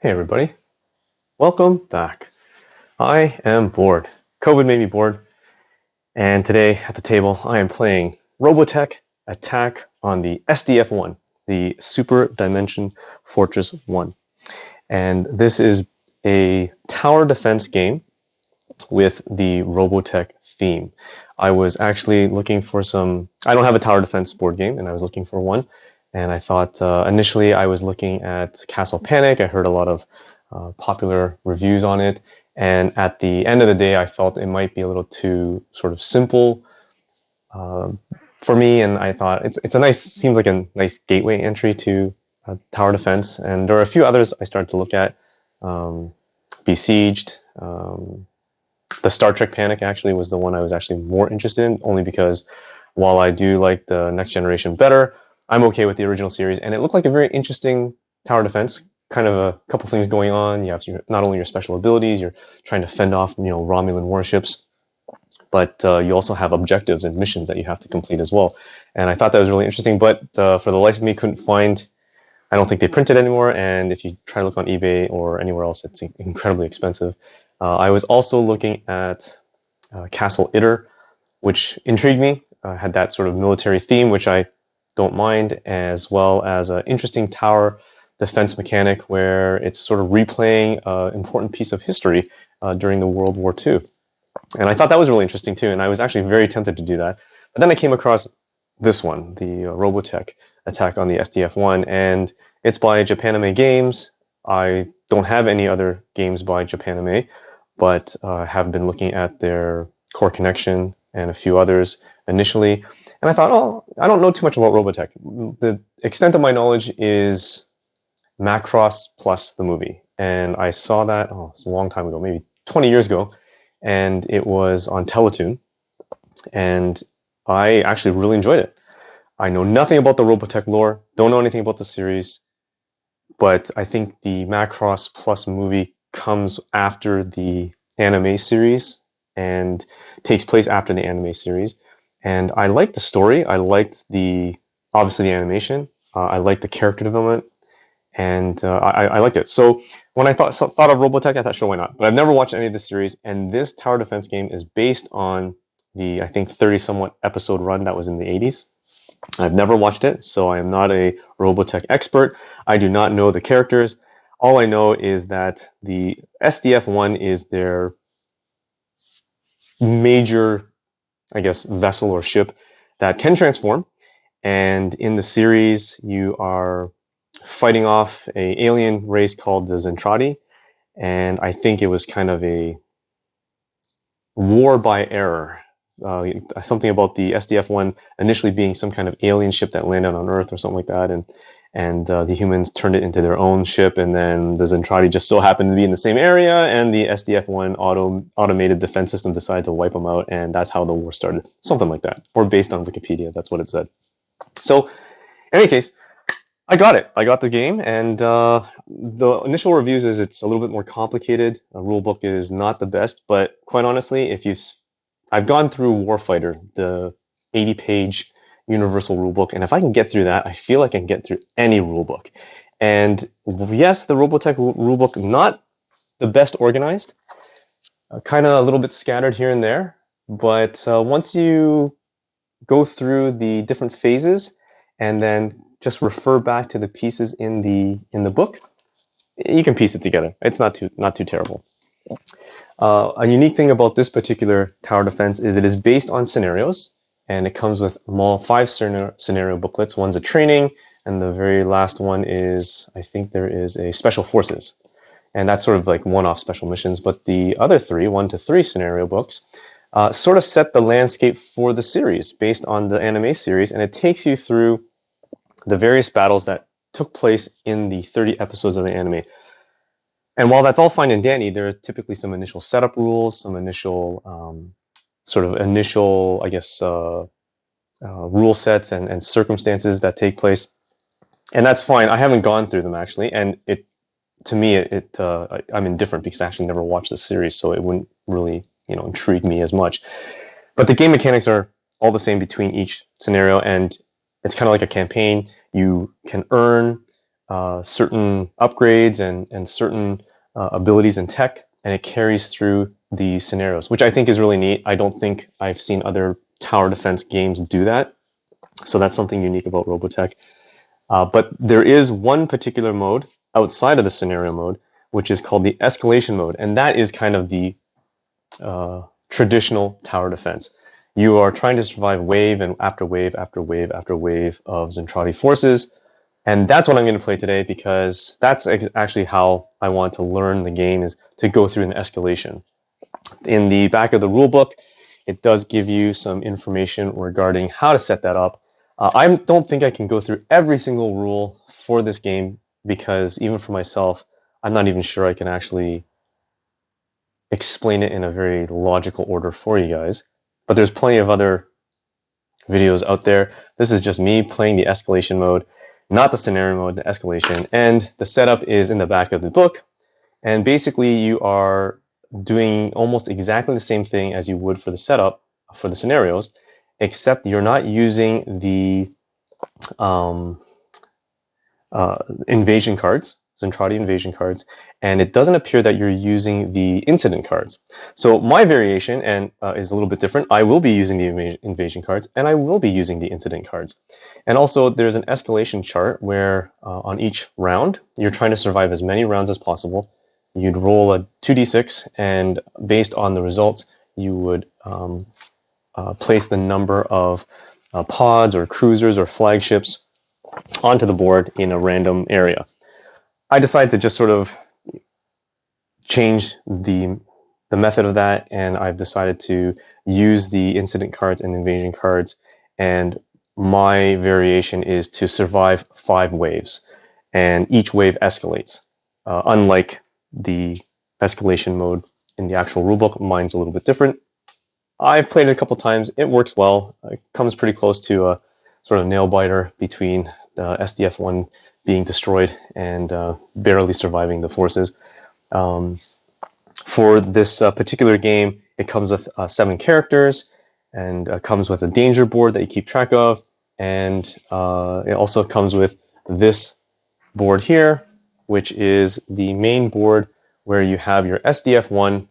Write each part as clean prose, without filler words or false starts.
Hey everybody, welcome back. I am bored. COVID made me bored, and today at the table I am playing Robotech Attack on the SDF-1, the Super Dimension Fortress 1. And this is a tower defense game with the Robotech theme. I was actually looking for I don't have a tower defense board game, and I was looking for one. And I thought initially I was looking at Castle Panic. I heard a lot of popular reviews on it. And at the end of the day, I felt it might be a little too sort of simple for me. And I thought seems like a nice gateway entry to tower defense. And there are a few others I started to look at. Besieged. The Star Trek Panic actually was the one I was actually more interested in, only because while I do like the Next Generation better, I'm okay with the original series, and it looked like a very interesting tower defense. Kind of a couple things going on. You have not only your special abilities, you're trying to fend off, Romulan warships, but you also have objectives and missions that you have to complete as well. And I thought that was really interesting, but for the life of me, couldn't find. I don't think they print it anymore, and if you try to look on eBay or anywhere else, it's incredibly expensive. I was also looking at Castle Itter, which intrigued me. Had that sort of military theme, which I don't mind, as well as an interesting tower defense mechanic where it's sort of replaying an important piece of history during the World War II. And I thought that was really interesting too, and I was actually very tempted to do that. But then I came across this one, the Robotech Attack on the SDF-1, and it's by Japanime Games. I don't have any other games by Japanime, but have been looking at their Core Connection and a few others initially. And I thought, I don't know too much about Robotech. The extent of my knowledge is Macross plus the movie. And I saw that, it's a long time ago, maybe 20 years ago, and it was on Teletoon. And I actually really enjoyed it. I know nothing about the Robotech lore, don't know anything about the series, but I think the Macross plus movie comes after the anime series and takes place after the anime series. And I liked the story. I liked obviously the animation. I liked the character development, and I liked it. So when I thought of Robotech, I thought, sure, why not? But I've never watched any of the series, and this tower defense game is based on the, I think, 30-somewhat episode run that was in the 80s. I've never watched it, so I am not a Robotech expert. I do not know the characters. All I know is that the SDF-1 is their major, I guess, vessel or ship that can transform. And in the series, you are fighting off an alien race called the Zentraedi. And I think it was kind of a war by error. Something about the SDF-1 initially being some kind of alien ship that landed on Earth or something like that, and the humans turned it into their own ship, and then the Zentraedi just so happened to be in the same area, and the SDF-1 automated defense system decided to wipe them out, and that's how the war started. Something like that, or based on Wikipedia, that's what it said. So, in any case, I got it. I got the game, and the initial reviews is it's a little bit more complicated. The rulebook is not the best, but quite honestly, I've gone through Warfighter, the 80-page universal rulebook, and if I can get through that, I feel I can get through any rulebook. And yes, the Robotech rulebook, not the best organized, kind of a little bit scattered here and there, but once you go through the different phases and then just refer back to the pieces in the book, you can piece it together. It's not too terrible. A unique thing about this particular tower defense is it is based on scenarios, and it comes with 5 scenario booklets. One's a training, and the very last one is, I think there is a special forces. And that's sort of like one-off special missions. But the other 1 to 3 scenario books sort of set the landscape for the series based on the anime series, and it takes you through the various battles that took place in the 30 episodes of the anime. And while that's all fine and dandy, there are typically some initial setup rules, some initial, I guess, rule sets and circumstances that take place. And that's fine. I haven't gone through them, actually. And to me, I'm indifferent because I actually never watched the series, so it wouldn't really, intrigue me as much. But the game mechanics are all the same between each scenario, and it's kind of like a campaign. You can earn certain upgrades and certain abilities and tech, and it carries through the scenarios, which I think is really neat. I don't think I've seen other tower defense games do that, so that's something unique about Robotech. But there is one particular mode outside of the scenario mode, which is called the Escalation Mode, and that is kind of the traditional tower defense. You are trying to survive wave and after wave after wave after wave of Zentraedi forces, and that's what I'm going to play today, because that's actually how I want to learn the game, is to go through an escalation. In the back of the rulebook, it does give you some information regarding how to set that up. I don't think I can go through every single rule for this game, because even for myself, I'm not even sure I can actually explain it in a very logical order for you guys. But there's plenty of other videos out there. This is just me playing the escalation mode, not the scenario mode, the escalation. And the setup is in the back of the book. And basically you are doing almost exactly the same thing as you would for the setup for the scenarios, except you're not using the invasion cards, Zentraedi invasion cards, and it doesn't appear that you're using the incident cards. So my variation is a little bit different. I will be using the invasion cards, and I will be using the incident cards. And also there's an escalation chart where on each round, you're trying to survive as many rounds as possible. You'd roll a 2d6, and based on the results, you would place the number of pods or cruisers or flagships onto the board in a random area. I decided to just sort of change the method of that, and I've decided to use the incident cards and invasion cards, and my variation is to survive 5 waves, and each wave escalates. Unlike the escalation mode in the actual rulebook, mine's a little bit different. I've played it a couple times. It works well. It comes pretty close to a sort of nail-biter between the SDF-1 being destroyed and barely surviving the forces. For this particular game, it comes with 7 characters, and comes with a danger board that you keep track of, and it also comes with this board here, which is the main board where you have your SDF-1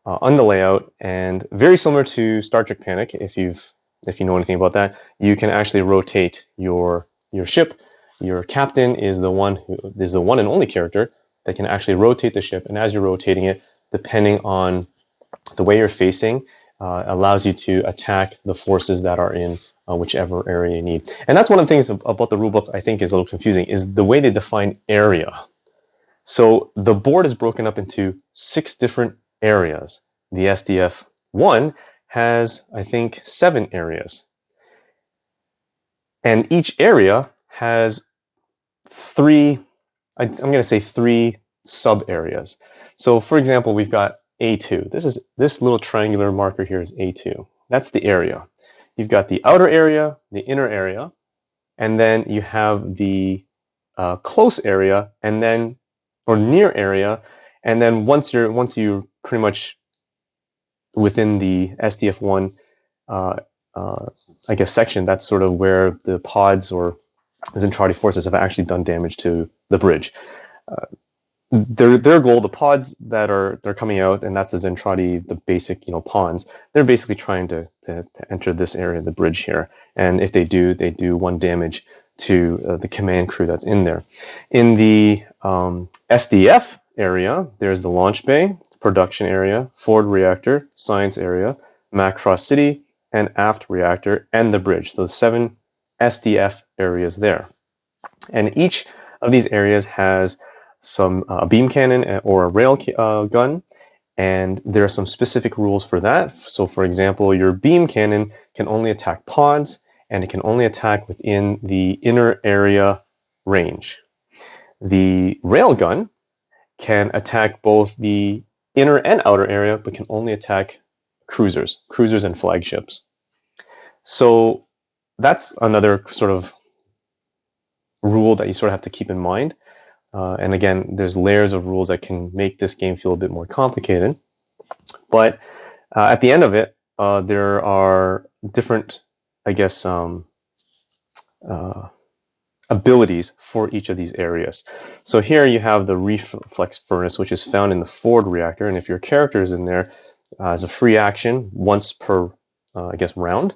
on the layout, and very similar to Star Trek Panic, if you know anything about that, you can actually rotate your ship. Your captain is the one and only character that can actually rotate the ship, and as you're rotating it, depending on the way you're facing, allows you to attack the forces that are in whichever area you need. And that's one of the things about the rulebook I think is a little confusing, is the way they define area. So the board is broken up into 6 different areas. The SDF-1 has, I think, 7 areas. And each area has 3, I'm going to say 3 sub-areas. So for example, we've got A2. This little triangular marker here is A2. That's the area. You've got the outer area, the inner area, and then you have the close area, and then, or near area, and then once you're pretty much within the SDF-1 I guess section, that's sort of where the pods or Zentraedi forces have actually done damage to the bridge. Their goal, the pods they're coming out, and that's the Zentraedi, the basic pawns. They're basically trying to enter this area of the bridge here, and if they do 1 damage to the command crew that's in there. In the SDF area, there's the launch bay, production area, forward reactor, science area, Macross City, and aft reactor, and the bridge. Those 7 SDF areas there. And each of these areas has some beam cannon or a rail gun, and there are some specific rules for that. So for example, your beam cannon can only attack pods, and it can only attack within the inner area range. The railgun can attack both the inner and outer area, but can only attack cruisers and flagships. So that's another sort of rule that you sort of have to keep in mind. And again, there's layers of rules that can make this game feel a bit more complicated. But at the end of it, there are different, I guess, abilities for each of these areas. So here you have the reflex furnace, which is found in the forward reactor, and if your character is in there as a free action once per, I guess, round,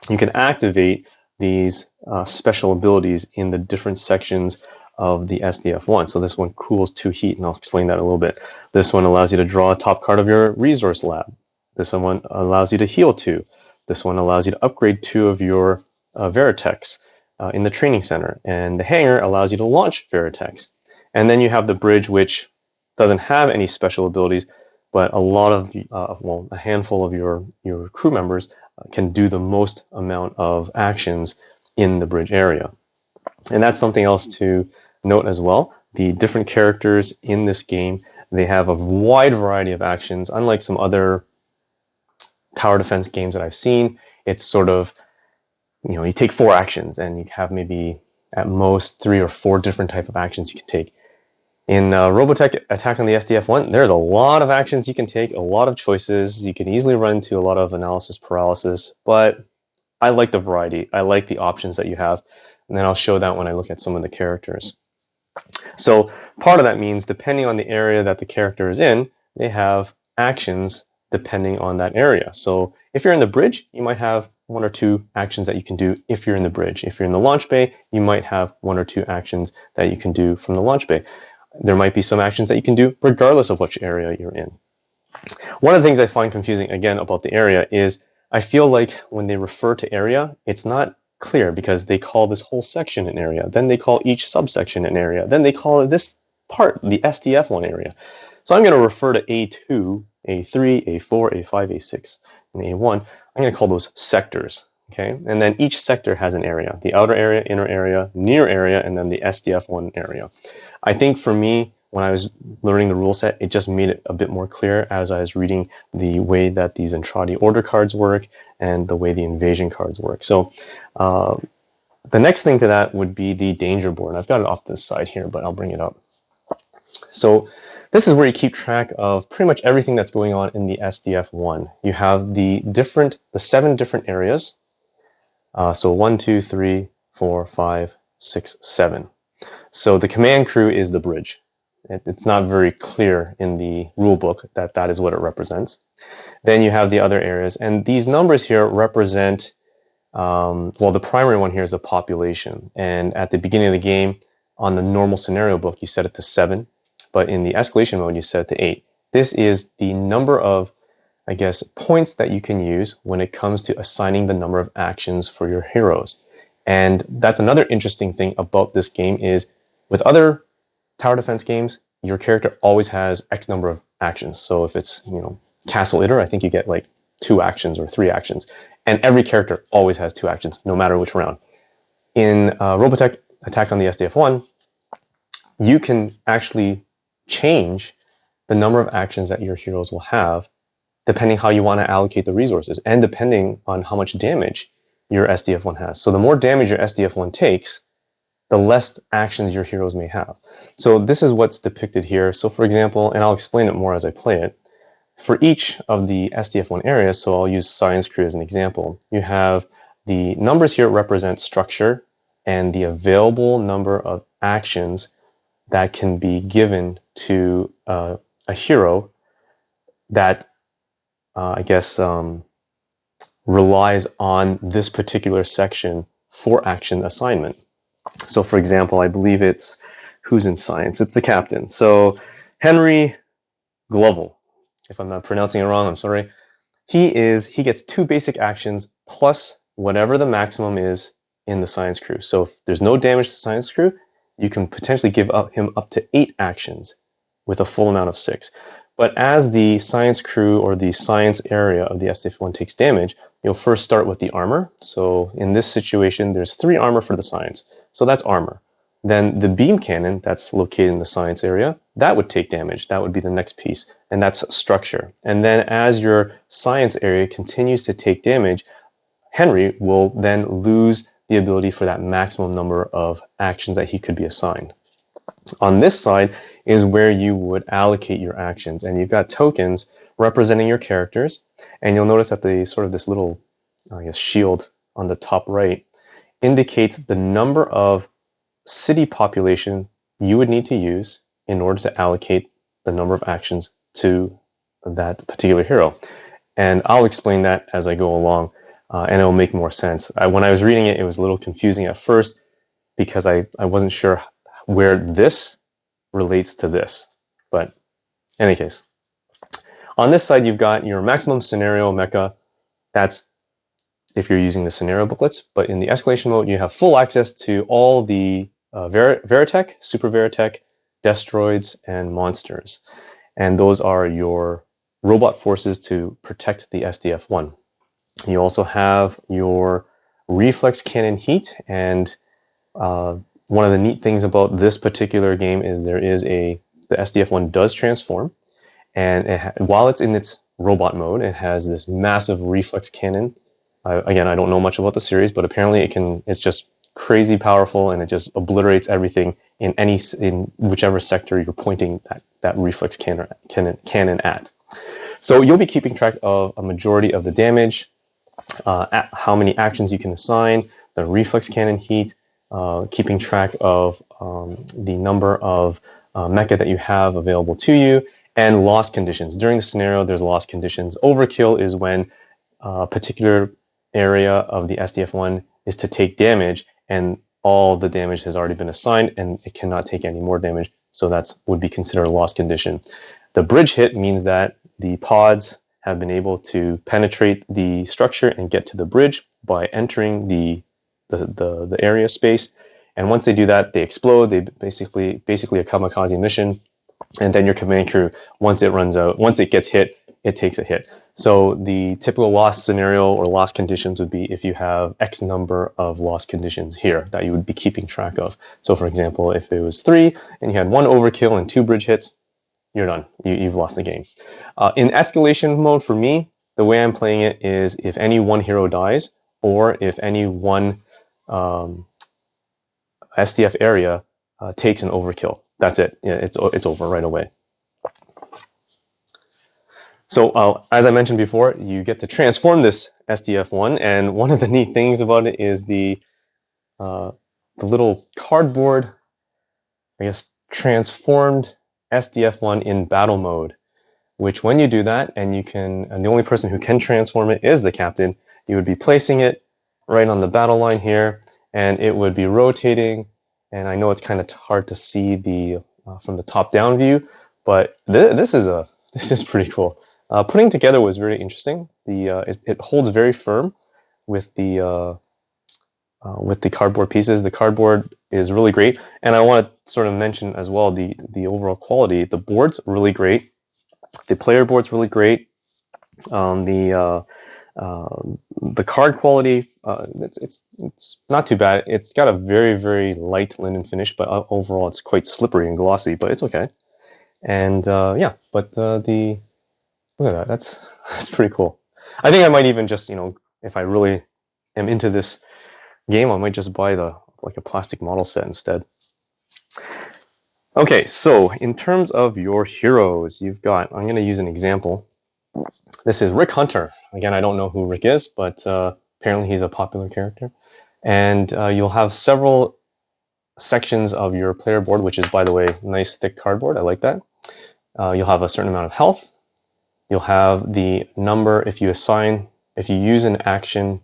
you can activate these special abilities in the different sections of the SDF-1. So this one cools 2 heat, and I'll explain that a little bit. This one allows you to draw a top card of your resource lab. This one allows you to heal 2. This one allows you to upgrade 2 of your Veritechs in the training center. And the hangar allows you to launch Veritechs. And then you have the bridge, which doesn't have any special abilities, but a lot of, well, a handful of your crew members can do the most amount of actions in the bridge area. And that's something else to note as well. The different characters in this game, they have a wide variety of actions. Unlike some other tower defense games that I've seen, it's sort of, you take 4 actions and you have maybe at most 3 or 4 different type of actions you can take. In Robotech Attack on the SDF-1, there's a lot of actions you can take, a lot of choices. You can easily run into a lot of analysis paralysis, but I like the variety. I like the options that you have, and then I'll show that when I look at some of the characters. So part of that means depending on the area that the character is in, they have actions depending on that area. So if you're in the bridge, you might have 1 or 2 actions that you can do if you're in the bridge. If you're in the launch bay, you might have 1 or 2 actions that you can do from the launch bay. There might be some actions that you can do regardless of which area you're in. One of the things I find confusing, again, about the area is I feel like when they refer to area, it's not clear because they call this whole section an area. Then they call each subsection an area. Then they call this part the SDF-1 area. So I'm going to refer to A2, A3, A4, A5, A6, and A1. I'm going to call those sectors. Okay, and then each sector has an area: the outer area, inner area, near area, and then the SDF-1 area. I think for me, when I was learning the rule set, it just made it a bit more clear as I was reading the way that these Zentraedi order cards work and the way the invasion cards work. So the next thing to that would be the danger board. I've got it off this side here, but I'll bring it up. So this is where you keep track of pretty much everything that's going on in the SDF-1. You have the 7 different areas. So 1, 2, 3, 4, 5, 6, 7. So the command crew is the bridge. It's not very clear in the rule book that that is what it represents. Then you have the other areas, and these numbers here represent, well, the primary one here is the population. And at the beginning of the game, on the normal scenario book, you set it to 7, but in the escalation mode, you set it to 8. This is the number of, I guess, points that you can use when it comes to assigning the number of actions for your heroes. And that's another interesting thing about this game is with other tower defense games, your character always has X number of actions. So if it's, Castle Itter, I think you get like 2 actions or 3 actions. And every character always has 2 actions, no matter which round. In Robotech Attack on the SDF-1, you can actually change the number of actions that your heroes will have depending how you want to allocate the resources and depending on how much damage your SDF-1 has. So the more damage your SDF-1 takes, the less actions your heroes may have. So this is what's depicted here. So for example, and I'll explain it more as I play it, for each of the SDF-1 areas, so I'll use Science Crew as an example, you have the numbers here represent structure and the available number of actions that can be given to a hero that I guess, relies on this particular section for action assignment. So for example, I believe it's, who's in science? It's the captain. So Henry Glovel, if I'm not pronouncing it wrong, I'm sorry. He gets 2 basic actions plus whatever the maximum is in the science crew. So if there's no damage to the science crew, you can potentially give him up to 8 actions with a full amount of 6. But as the science crew or the science area of the SDF-1 takes damage, you'll first start with the armor. So in this situation, there's 3 armor for the science. So that's armor. Then the beam cannon that's located in the science area, that would take damage. That would be the next piece. And that's structure. And then as your science area continues to take damage, Henry will then lose the ability for that maximum number of actions that he could be assigned. On this side is where you would allocate your actions, and you've got tokens representing your characters, and you'll notice that the sort of this little, I guess, shield on the top right indicates the number of city population you would need to use in order to allocate the number of actions to that particular hero. And I'll explain that as I go along, and it'll make more sense. When I was reading it, it was a little confusing at first because I wasn't sure where this relates to this. But in any case, on this side, you've got your maximum scenario mecha. That's if you're using the scenario booklets. But in the escalation mode, you have full access to all the Veritech, Super Veritech, Destroids, and monsters. And those are your robot forces to protect the SDF-1. You also have your reflex cannon heat, and one of the neat things about this particular game is the SDF-1 does transform, and while it's in its robot mode, it has this massive reflex cannon. Again, I don't know much about the series, but apparently it's just crazy powerful, and it just obliterates everything in whichever sector you're pointing that reflex cannon at. So you'll be keeping track of a majority of the damage, how many actions you can assign, the reflex cannon heat, keeping track of the number of mecha that you have available to you, and loss conditions. During the scenario, there's loss conditions. Overkill is when a particular area of the SDF-1 is to take damage, and all the damage has already been assigned, and it cannot take any more damage, so that would be considered a loss condition. The bridge hit means that the pods have been able to penetrate the structure and get to the bridge by entering the area space, and once they do that, they explode. They basically a kamikaze mission, and then your command crew, once it gets hit, it takes a hit. So the typical loss scenario or loss conditions would be if you have X number of loss conditions here that you would be keeping track of. So for example, if it was 3 and you had 1 overkill and 2 bridge hits, you're done. You've lost the game. In escalation mode, for me, the way I'm playing it is if any one hero dies, or if any one SDF area takes an overkill. That's it. Yeah, it's over right away. So as I mentioned before, you get to transform this SDF-1, and one of the neat things about it is the little cardboard, I guess, transformed SDF-1 in battle mode, which when you do that, and the only person who can transform it is the captain, you would be placing it right on the battle line here, and it would be rotating. And I know it's kind of hard to see from the top-down view, but this is pretty cool. Putting together was very interesting. It holds very firm with the cardboard pieces. The cardboard is really great, and I want to sort of mention as well the overall quality. The board's really great. The player board's really great. The card quality, it's not too bad. It's got a very, very light linen finish, but overall it's quite slippery and glossy, but it's okay. And yeah, but look at that. That's pretty cool. I think I might even just, if I really am into this game, I might just buy like a plastic model set instead. Okay, so in terms of your heroes, I'm going to use an example. This is Rick Hunter. Again, I don't know who Rick is, but apparently he's a popular character. And you'll have several sections of your player board, which is, by the way, nice thick cardboard. I like that. You'll have a certain amount of health. You'll have the number, if you use an action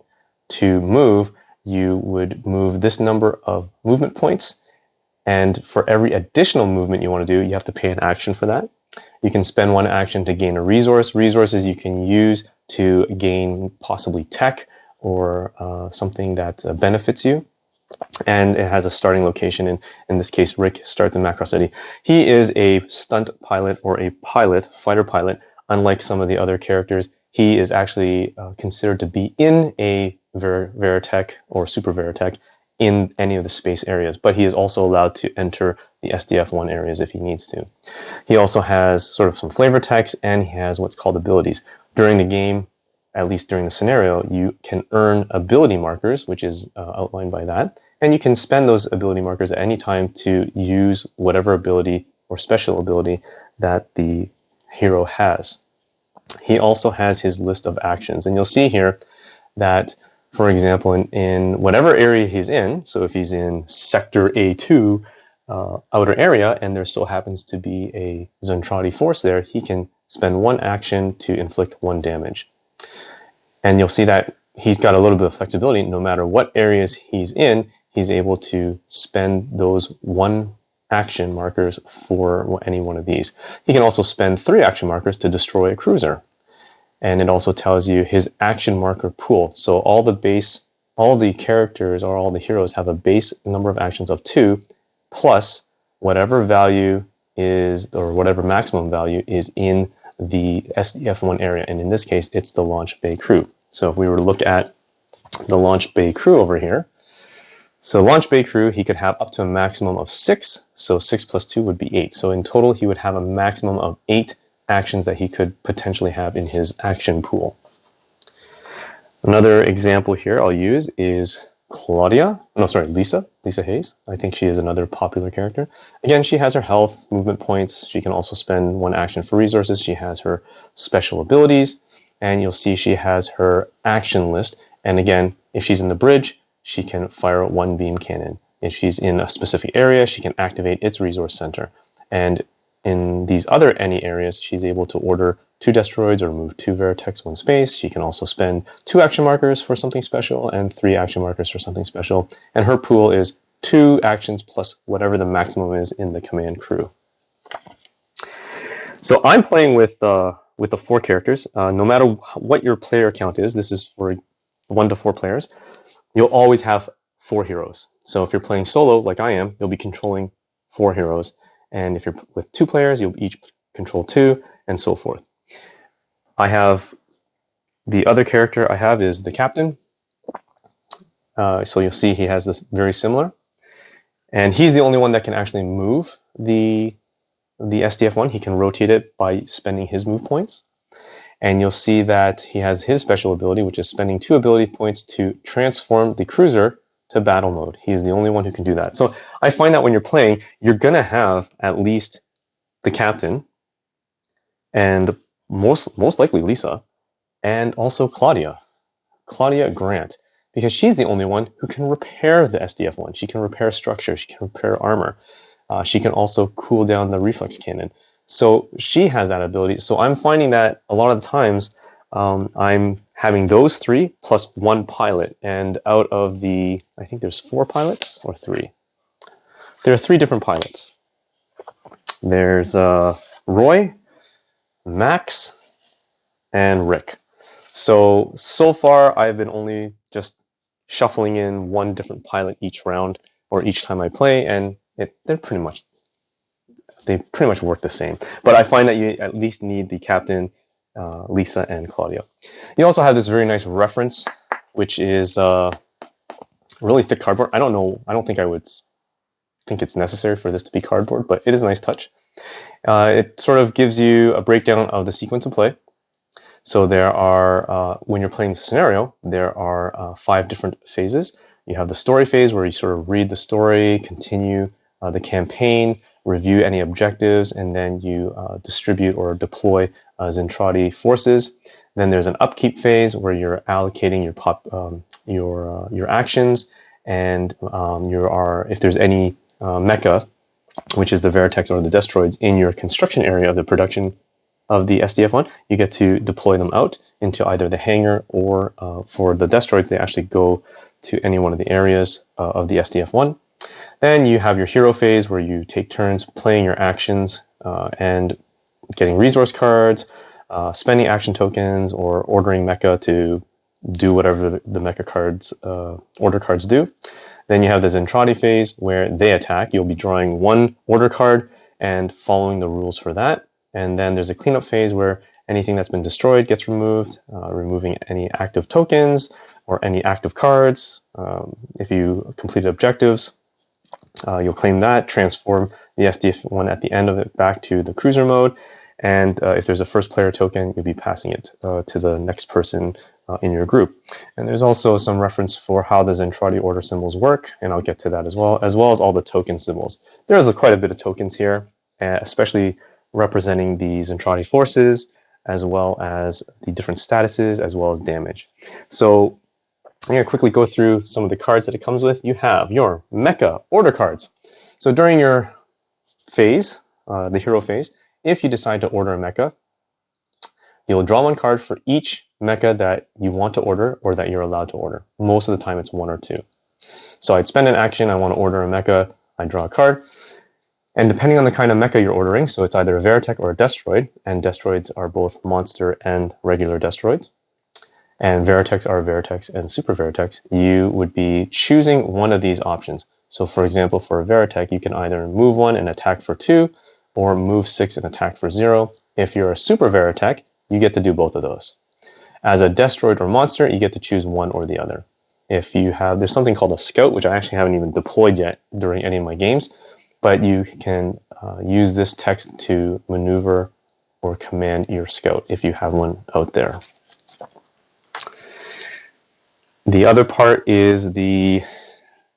to move, you would move this number of movement points. And for every additional movement you want to do, you have to pay an action for that. You can spend 1 action to gain a resource. Resources you can use to gain possibly tech or something that benefits you. And it has a starting location. In this case, Rick starts in Macross City. He is a stunt pilot or a fighter pilot. Unlike some of the other characters, he is actually considered to be in a Veritech or Super Veritech in any of the space areas, but he is also allowed to enter the SDF-1 areas if he needs to. He also has sort of some flavor text, and he has what's called abilities. During the game, at least during the scenario, you can earn ability markers, which is outlined by that, and you can spend those ability markers at any time to use whatever ability or special ability that the hero has. He also has his list of actions, and you'll see here that For example, in whatever area he's in, so if he's in Sector A2, outer area, and there still happens to be a Zentraedi force there, he can spend one action to inflict one damage. And you'll see that he's got a little bit of flexibility. No matter what areas he's in, he's able to spend those one action markers for any one of these. He can also spend 3 action markers to destroy a cruiser. And it also tells you his action marker pool. So all the characters or all the heroes have a base number of actions of 2 plus whatever value is, or whatever maximum value is in the SDF1 area. And in this case, it's the launch bay crew. So if we were to look at the launch bay crew over here, so launch bay crew, he could have up to a maximum of 6. So 6 plus 2 would be 8. So in total, he would have a maximum of 8 actions that he could potentially have in his action pool. Another example here I'll use is Lisa Hayes. I think she is another popular character. Again, she has her health, movement points. She can also spend one action for resources. She has her special abilities, and you'll see she has her action list. And again, if she's in the bridge, she can fire one beam cannon. If she's in a specific area, she can activate its resource center. And in these other any areas, she's able to order 2 destroids or move 2 Veritex 1 space. She can also spend 2 action markers for something special and 3 action markers for something special. And her pool is 2 actions plus whatever the maximum is in the command crew. So I'm playing with the 4 characters. No matter what your player count is, this is for 1 to 4 players, you'll always have 4 heroes. So if you're playing solo, like I am, you'll be controlling 4 heroes. And if you're with 2 players, you'll each control 2, and so forth. The other character I have is the captain. So you'll see he has this very similar. And he's the only one that can actually move the SDF1. He can rotate it by spending his move points. And you'll see that he has his special ability, which is spending 2 ability points to transform the cruiser to battle mode. He is the only one who can do that. So I find that when you're playing, you're going to have at least the captain, and most likely Lisa, and also Claudia Grant, because she's the only one who can repair the SDF1. She can repair structure, she can repair armor. She can also cool down the reflex cannon. So she has that ability. So I'm finding that a lot of the times I'm having those 3 plus 1 pilot, and out of the, I think there's 4 pilots or 3. There are 3 different pilots. There's Roy, Max, and Rick. So far I've been only just shuffling in 1 different pilot each round or each time I play, and they pretty much work the same. But I find that you at least need the captain, Lisa, and Claudia. You also have this very nice reference, which is really thick cardboard. I don't think I would think it's necessary for this to be cardboard, but it is a nice touch. It sort of gives you a breakdown of the sequence of play. So there are, when you're playing the scenario, there are 5 different phases. You have the story phase, where you sort of read the story, continue the campaign, review any objectives, and then you distribute or deploy Zentraedi forces. Then there's an upkeep phase where you're allocating your actions, and if there's any mecha, which is the Veritex or the destroids, in your construction area of the production of the SDF1, you get to deploy them out into either the hangar, or for the destroids, they actually go to any one of the areas of the SDF1. Then you have your hero phase, where you take turns playing your actions and getting resource cards, spending action tokens, or ordering mecha to do whatever the mecha cards, order cards do. Then you have the Zentraedi phase, where they attack. You'll be drawing 1 order card and following the rules for that. And then there's a cleanup phase, where anything that's been destroyed gets removed, removing any active tokens or any active cards. If you completed objectives, you'll claim that, transform the SDF1 at the end of it back to the cruiser mode, and if there's a first player token, you'll be passing it to the next person in your group. And there's also some reference for how the Zentraedi order symbols work, and I'll get to that as well as all the token symbols. There's quite a bit of tokens here, especially representing the Zentraedi forces, as well as the different statuses, as well as damage. So I'm going to quickly go through some of the cards that it comes with. You have your mecha order cards. So during your phase, the hero phase, if you decide to order a mecha, you'll draw one card for each mecha that you want to order or that you're allowed to order. Most of the time it's one or two. So I'd spend an action, I want to order a mecha, I draw a card. And depending on the kind of mecha you're ordering, so it's either a Veritech or a Destroid, and Destroids are both monster and regular Destroids, and Veritechs are Veritechs and Super Veritechs, you would be choosing one of these options. So for example, for a Veritech, you can either move 1 and attack for 2, or move 6 and attack for 0. If you're a Super Veritech, you get to do both of those. As a Destroid or monster, you get to choose one or the other. If you have, there's something called a Scout, which I actually haven't even deployed yet during any of my games, but you can use this text to maneuver or command your Scout if you have one out there. The other part is the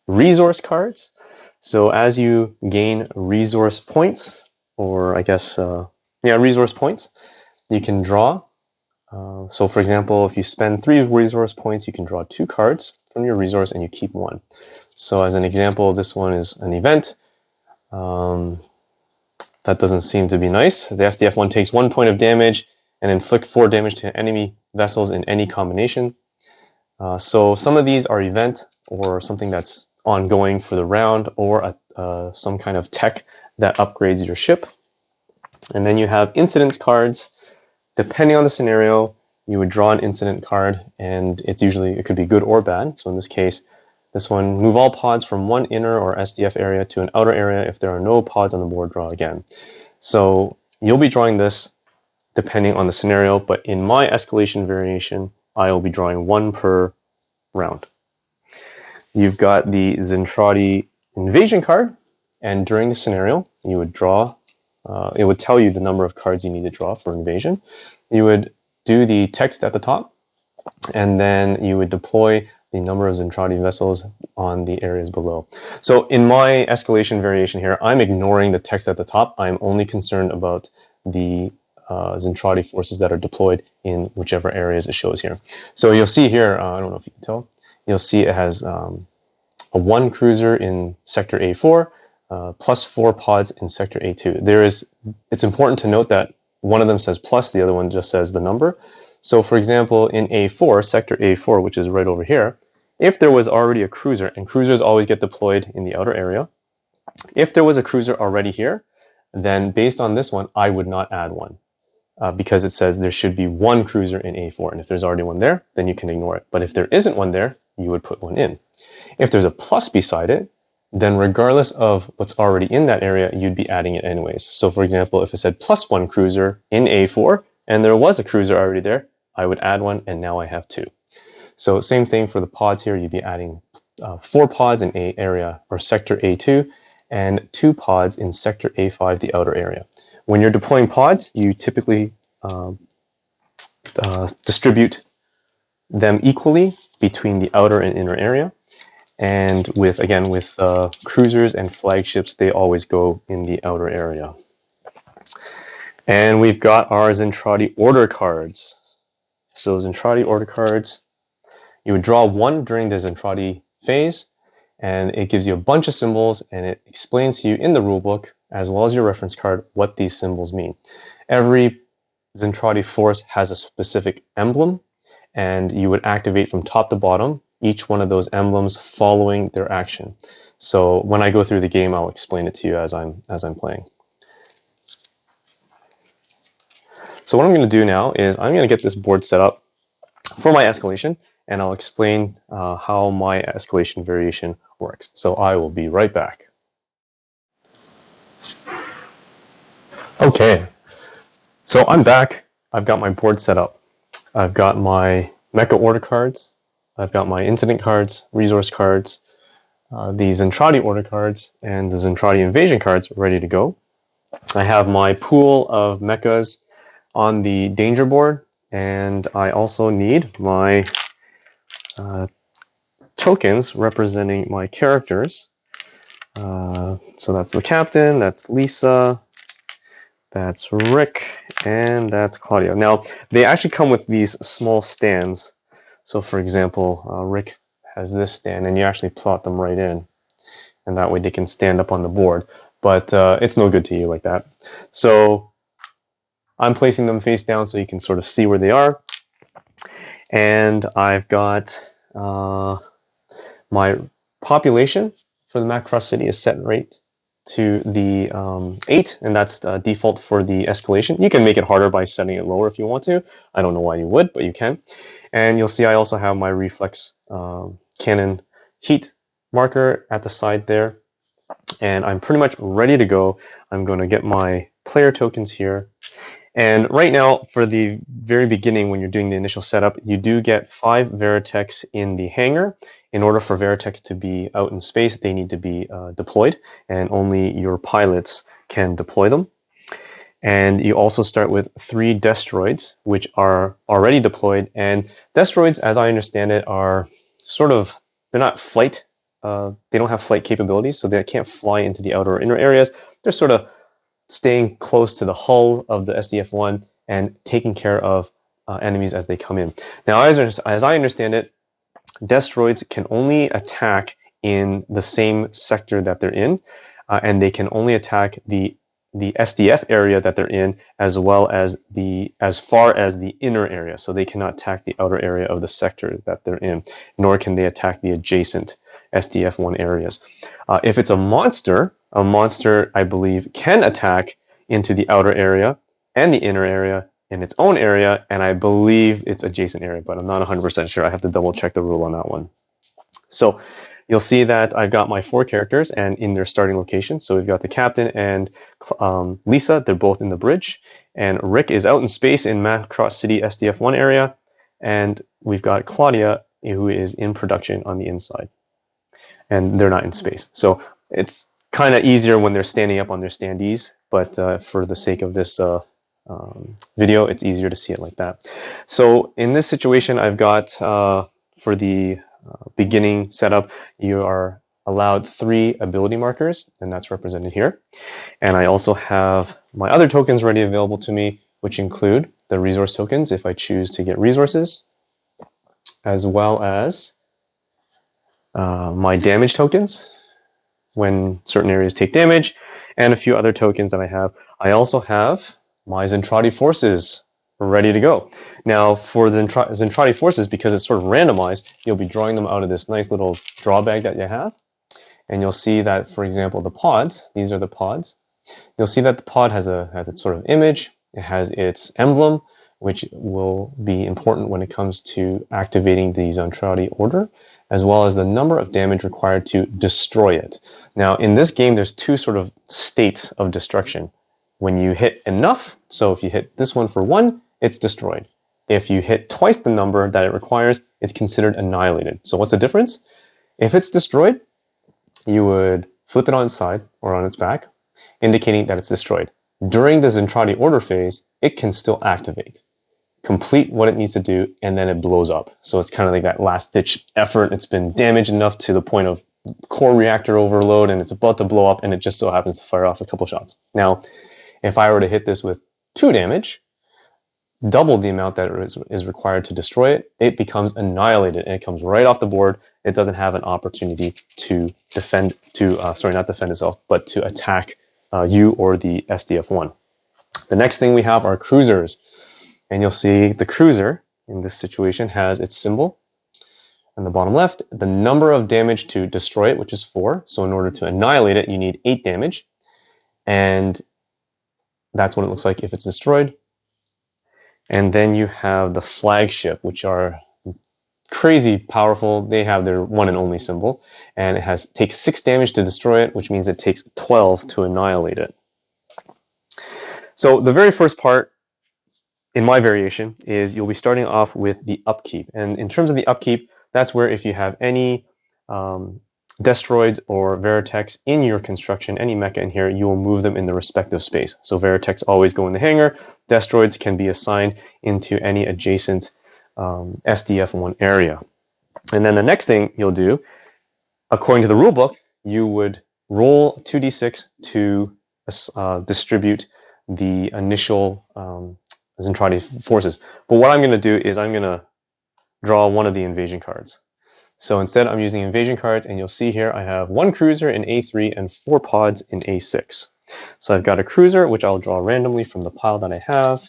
resource cards. So as you gain resource points, or I guess, resource points, you can draw. So for example, if you spend 3 resource points, you can draw 2 cards from your resource and you keep 1. So as an example, this one is an event. That doesn't seem to be nice. The SDF-1 takes 1 point of damage and inflict 4 damage to enemy vessels in any combination. So some of these are event or something that's ongoing for the round, or some kind of tech that upgrades your ship. And then you have incidents cards. Depending on the scenario, you would draw an incident card, and it could be good or bad. So in this case, this one, move all pods from one inner or SDF area to an outer area. If there are no pods on the board, draw again. So you'll be drawing this depending on the scenario, but in my escalation variation, I will be drawing 1 per round. You've got the Zentraedi Invasion card, and during the scenario, you would draw, it would tell you the number of cards you need to draw for invasion. You would do the text at the top, and then you would deploy the number of Zentraedi vessels on the areas below. So in my escalation variation here, I'm ignoring the text at the top. I'm only concerned about the Zentraedi forces that are deployed in whichever areas it shows here. So you'll see here, I don't know if you can tell, you'll see it has a 1 cruiser in sector A4, plus 4 pods in sector A2. It's important to note that one of them says plus, the other one just says the number. So for example, in A4, sector A4, which is right over here, if there was already a cruiser, and cruisers always get deployed in the outer area, if there was a cruiser already here, then based on this one, I would not add one. Because it says there should be 1 cruiser in A4, and if there's already one there, then you can ignore it. But if there isn't one there, you would put one in. If there's a plus beside it, then regardless of what's already in that area, you'd be adding it anyways. So for example, if it said plus 1 cruiser in A4, and there was a cruiser already there, I would add one, and now I have 2. So same thing for the pods here, you'd be adding 4 pods in A area, or sector A2, and 2 pods in sector A5, the outer area. When you're deploying pods, you typically distribute them equally between the outer and inner area. And with cruisers and flagships, they always go in the outer area. And we've got our Zentraedi order cards. So Zentraedi order cards, you would draw 1 during the Zentraedi phase, and it gives you a bunch of symbols, and it explains to you in the rulebook, as well as your reference card, what these symbols mean. Every Zentraedi force has a specific emblem, and you would activate from top to bottom each one of those emblems following their action. So when I go through the game, I'll explain it to you as I'm playing. So what I'm going to do now is I'm going to get this board set up for my escalation, and I'll explain how my escalation variation works. So I will be right back. Okay, so I'm back. I've got my board set up. I've got my mecha order cards. I've got my incident cards, resource cards, the Zentraedi order cards, and the Zentraedi invasion cards ready to go. I have my pool of mechas on the danger board, and I also need my tokens representing my characters. So that's the captain, that's Lisa, that's Rick, and that's Claudia. Now, they actually come with these small stands So for example, Rick has this stand, and you actually plot them right in, and that way they can stand up on the board. But it's no good to you like that. So I'm placing them face down so you can sort of see where they are. And I've got my population for the Macross City is set right to the 8, and that's default for the escalation. You can make it harder by setting it lower if you want to. I don't know why you would, but you can. And you'll see I also have my reflex cannon heat marker at the side there. And I'm pretty much ready to go. I'm going to get my player tokens here. And right now, for the very beginning, when you're doing the initial setup, you do get 5 Veritechs in the hangar. In order for Veritechs to be out in space, they need to be deployed, and only your pilots can deploy them. And you also start with 3 Destroids, which are already deployed. And Destroids, as I understand it, are sort of, they're not flight. They don't have flight capabilities, so they can't fly into the outer or inner areas. They're sort of staying close to the hull of the SDF-1 and taking care of enemies as they come in. Now, as I understand it, Destroids can only attack in the same sector that they're in, and they can only attack the SDF area that they're in, as well as as far as the inner area. So they cannot attack the outer area of the sector that they're in, nor can they attack the adjacent SDF-1 areas. If it's a monster, I believe, can attack into the outer area and the inner area in its own area, and I believe it's adjacent area, but I'm not 100% sure. I have to double check the rule on that one. So you'll see that I've got my 4 characters and in their starting location. So we've got the captain and Lisa. They're both in the bridge, and Rick is out in space in Macross City SDF-1 area, and we've got Claudia, who is in production on the inside, and they're not in space. So it's kind of easier when they're standing up on their standees, but for the sake of this video, it's easier to see it like that. So in this situation, I've got for the beginning setup, you are allowed 3 ability markers, and that's represented here. And I also have my other tokens ready available to me, which include the resource tokens if I choose to get resources, as well as my damage tokens when certain areas take damage, and a few other tokens that I have. I also have my Zentraedi forces ready to go. Now, for the Zentraedi forces, because it's sort of randomized, you'll be drawing them out of this nice little draw bag that you have. And you'll see that, for example, the pods, these are the pods. You'll see that the pod has its sort of image, it has its emblem, which will be important when it comes to activating the Zentraedi order, as well as the number of damage required to destroy it. Now, in this game, there's 2 sort of states of destruction. When you hit enough, so if you hit this one for 1, it's destroyed. If you hit twice the number that it requires, it's considered annihilated. So what's the difference? If it's destroyed, you would flip it on its side or on its back, indicating that it's destroyed. During the Zentraedi order phase, it can still activate, complete what it needs to do, and then it blows up. So it's kind of like that last-ditch effort. It's been damaged enough to the point of core reactor overload, and it's about to blow up, and it just so happens to fire off a couple shots. Now, if I were to hit this with 2 damage, double the amount that is required to destroy it, it becomes annihilated, and it comes right off the board. It doesn't have an opportunity to defend, not defend itself, but to attack you or the SDF-1. The next thing we have are cruisers, and you'll see the cruiser in this situation has its symbol on the bottom left, the number of damage to destroy it, which is 4. So in order to annihilate it, you need 8 damage, and that's what it looks like if it's destroyed. And then you have the flagship, which are crazy powerful. They have their one and only symbol, and it takes 6 damage to destroy it, which means it takes 12 to annihilate it. So the very first part in my variation is you'll be starting off with the upkeep. And in terms of the upkeep, that's where if you have any Destroids or Veritechs in your construction, any mecha in here, you will move them in the respective space. So Veritechs always go in the hangar. Destroids can be assigned into any adjacent SDF-1 area. And then the next thing you'll do, according to the rulebook, you would roll 2d6 to distribute the initial Zentraedi forces. But what I'm going to do is I'm going to draw one of the invasion cards. So instead I'm using invasion cards, and you'll see here I have 1 cruiser in A3 and 4 pods in A6. So I've got a cruiser, which I'll draw randomly from the pile that I have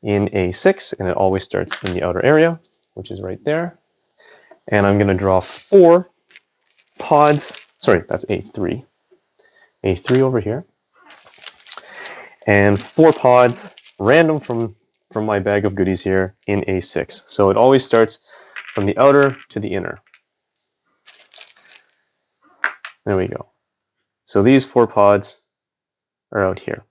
in A6, and it always starts in the outer area, which is right there. And I'm going to draw 4 pods, sorry, that's A3. A3 over here. And 4 pods, random from my bag of goodies here, in A6. So it always starts from the outer to the inner. There we go. So these 4 pods are out here.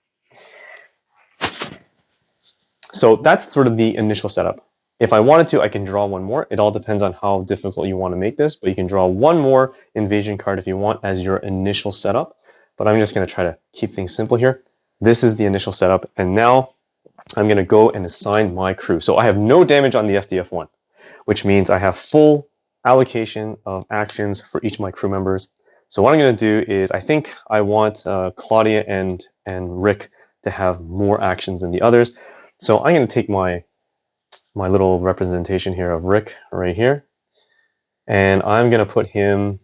So that's sort of the initial setup. If I wanted to, I can draw one more. It all depends on how difficult you want to make this, but you can draw one more invasion card if you want as your initial setup. But I'm just going to try to keep things simple here. This is the initial setup, and now I'm going to go and assign my crew. So I have no damage on the SDF1, which means I have full allocation of actions for each of my crew members. So what I'm going to do is, I think I want Claudia and Rick to have more actions than the others. So I'm going to take my little representation here of Rick right here, and I'm going to put him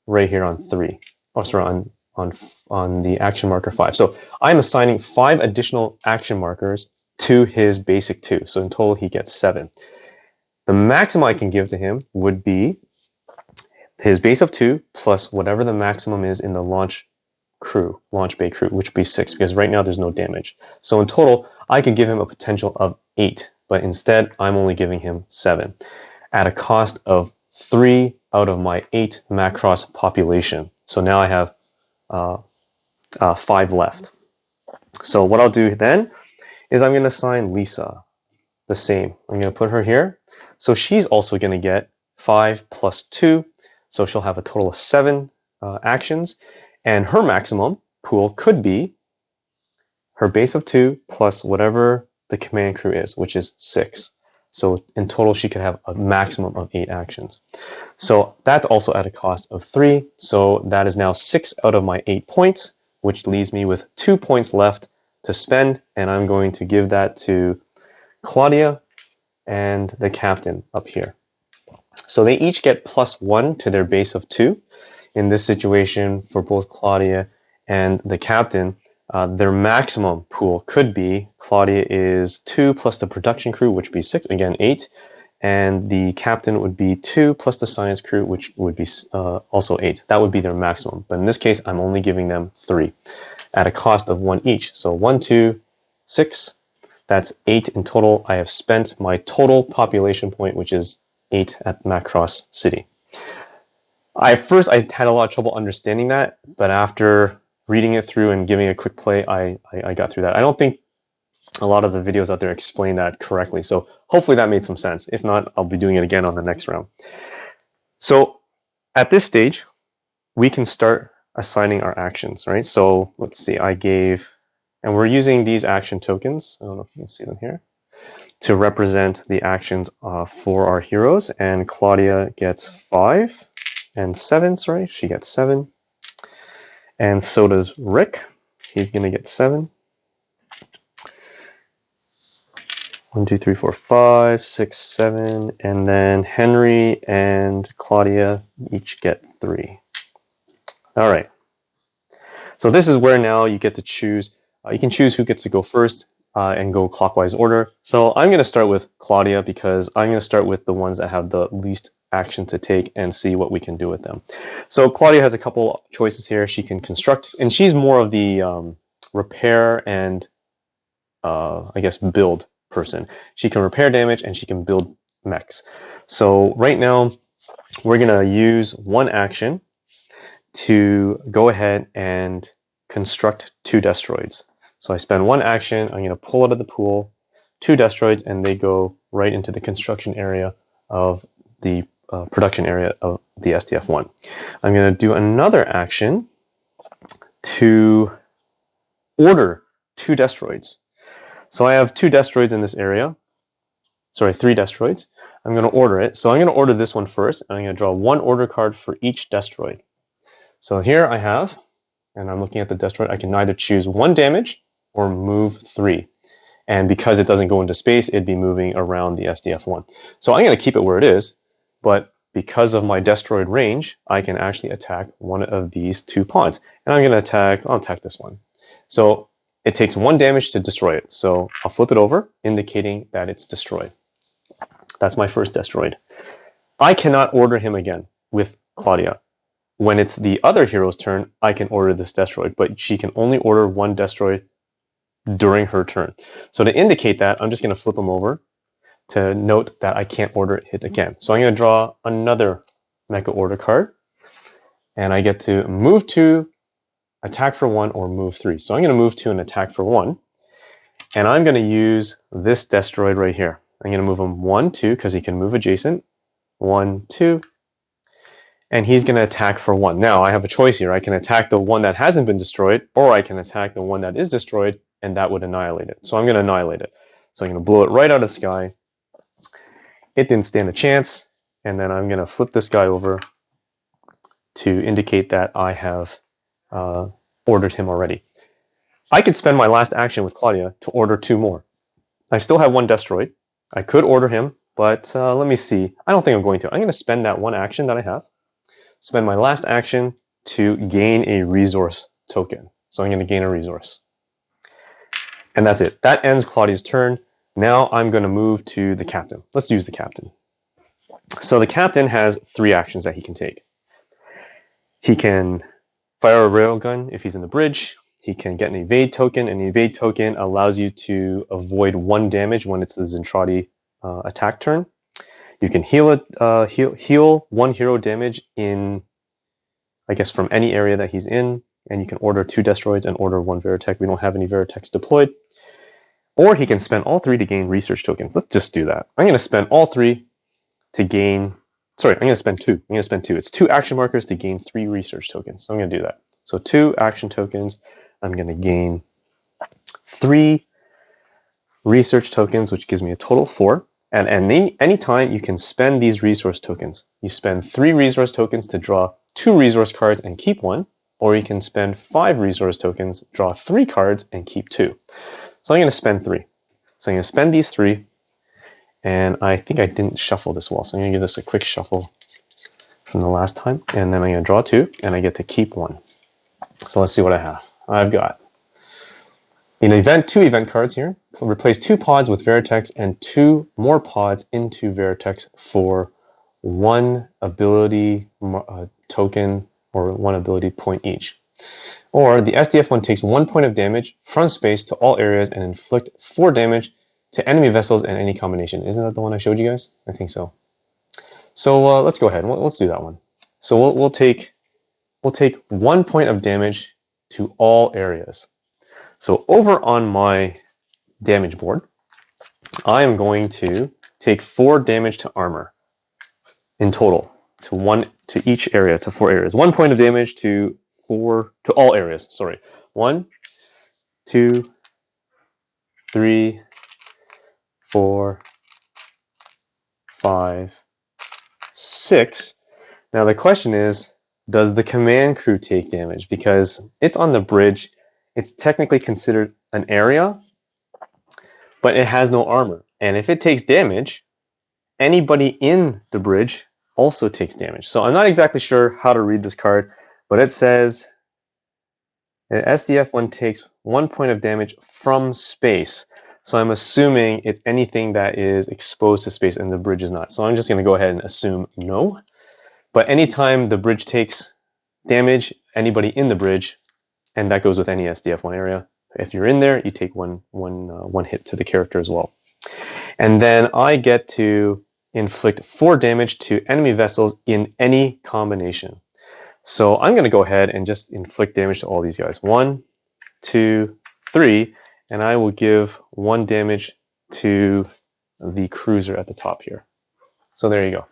right here on 3. Oh, sorry, on the action marker 5. So I'm assigning 5 additional action markers to his basic 2. So in total, he gets 7. The maximum I can give to him would be his base of 2 plus whatever the maximum is in the launch bay crew, which would be 6, because right now there's no damage. So in total, I could give him a potential of 8, but instead I'm only giving him 7 at a cost of 3 out of my 8 Macross population. So now I have 5 left. So what I'll do then is I'm going to assign Lisa the same. I'm going to put her here. So she's also going to get 5 plus 2. So she'll have a total of 7 actions. And her maximum pool could be her base of 2 plus whatever the command crew is, which is 6. So in total, she could have a maximum of 8 actions. So that's also at a cost of 3. So that is now 6 out of my 8 points, which leaves me with 2 points left to spend. And I'm going to give that to Claudia and the captain up here. So they each get +1 to their base of 2. In this situation, for both Claudia and the captain, their maximum pool could be, Claudia is 2 plus the production crew, which would be 6, again 8, and the captain would be 2 plus the science crew, which would be also 8. That would be their maximum. But in this case, I'm only giving them 3 at a cost of 1 each. So 1, 2, 6, that's 8 in total. I have spent my total population point, which is 8 at Macross City. At first, I had a lot of trouble understanding that, but after reading it through and giving a quick play, I got through that. I don't think a lot of the videos out there explain that correctly, so hopefully that made some sense. If not, I'll be doing it again on the next round. So at this stage, we can start assigning our actions, right? So let's see, and we're using these action tokens, I don't know if you can see them here, to represent the actions for our heroes, and Claudia gets 5. And 7, sorry, she gets 7. And so does Rick. He's going to get 7. 1, 2, 3, 4, 5, 6, 7. And then Henry and Claudia each get 3. All right. So this is where now you get to choose. You can choose who gets to go first and go clockwise order. So I'm going to start with Claudia because I'm going to start with the ones that have the least action to take and see what we can do with them. So Claudia has a couple choices here. She can construct, and she's more of the repair and I guess build person. She can repair damage and she can build mechs. So right now we're going to use one action to go ahead and construct 2 destroids. So I spend 1 action, I'm going to pull out of the pool 2 destroids, and they go right into the construction area of the production area of the SDF1. I'm going to do another action to order 2 destroids. So I have 2 destroids in this area. Sorry, 3 destroids. I'm going to order it. So I'm going to order this one first, and I'm going to draw 1 order card for each destroid. So here I have, and I'm looking at the destroid, I can either choose 1 damage or move 3. And because it doesn't go into space, it'd be moving around the SDF-1. So I'm going to keep it where it is, but because of my destroyed range, I can actually attack one of these 2 pods. And I'm going to attack, I'll attack this one. So it takes 1 damage to destroy it. So I'll flip it over, indicating that it's destroyed. That's my first destroyed. I cannot order him again with Claudia. When it's the other hero's turn, I can order this destroyed, but she can only order 1 destroyed during her turn. So to indicate that, I'm just going to flip him over to note that I can't order it again. So I'm going to draw another Mecha Order card, and I get to move 2, attack for 1, or move 3. So I'm going to move 2 and attack for 1, and I'm going to use this destroyed right here. I'm going to move him 1, 2, because he can move adjacent. 1, 2, and he's going to attack for 1. Now I have a choice here. I can attack the one that hasn't been destroyed, or I can attack the one that is destroyed, and that would annihilate it. So I'm going to annihilate it. So I'm going to blow it right out of the sky. It didn't stand a chance, and then I'm going to flip this guy over to indicate that I have ordered him already. I could spend my last action with Claudia to order 2 more. I still have 1 destroyed. I could order him, but let me see. I don't think I'm going to. I'm going to spend that 1 action that I have, spend my last action to gain a resource token. So I'm going to gain a resource. And that's it. That ends Claudia's turn. Now I'm going to move to the captain. Let's use the captain. So the captain has 3 actions that he can take. He can fire a railgun if he's in the bridge. He can get an evade token. An evade token allows you to avoid 1 damage when it's the Zentraedi attack turn. You can heal 1 hero damage in, I guess, from any area that he's in. And you can order 2 destroyeds and order 1 Veritech. We don't have any Veritechs deployed. Or he can spend all 3 to gain research tokens. Let's just do that. I'm going to spend all 3 to gain... Sorry, I'm going to spend 2. I'm going to spend 2. It's 2 action markers to gain 3 research tokens. So I'm going to do that. So 2 action tokens. I'm going to gain 3 research tokens, which gives me a total of 4. And any time you can spend these resource tokens. You spend 3 resource tokens to draw 2 resource cards and keep 1. Or you can spend 5 resource tokens, draw 3 cards, and keep 2. So I'm going to spend 3. So I'm going to spend these 3, and I think I didn't shuffle this well, so I'm going to give this a quick shuffle from the last time, and then I'm going to draw 2, and I get to keep 1. So let's see what I have. I've got an event, 2 event cards here. Replace 2 pods with Veritechs and 2 more pods into Veritechs for 1 ability token or 1 ability point each. Or the SDF-1 takes 1 point of damage from space to all areas and inflict 4 damage to enemy vessels in any combination. Isn't that the one I showed you guys? I think so. So let's go ahead. Let's do that one. So we'll take 1 point of damage to all areas. So over on my damage board, I am going to take 4 damage to armor in total to each area, to 4 areas. 1 point of damage to all areas. Sorry. 1, 2, 3, 4, 5, 6. Now the question is, does the command crew take damage? Because it's on the bridge. It's technically considered an area, but it has no armor. And if it takes damage, anybody in the bridge also takes damage. So I'm not exactly sure how to read this card, but it says SDF-1 takes 1 point of damage from space. So I'm assuming it's anything that is exposed to space and the bridge is not. So I'm just going to go ahead and assume no. But anytime the bridge takes damage, anybody in the bridge, and that goes with any SDF-1 area, if you're in there, you take one hit to the character as well. And then I get to inflict 4 damage to enemy vessels in any combination. So I'm going to go ahead and just inflict damage to all these guys. 1, 2, 3, and I will give 1 damage to the cruiser at the top here. So there you go.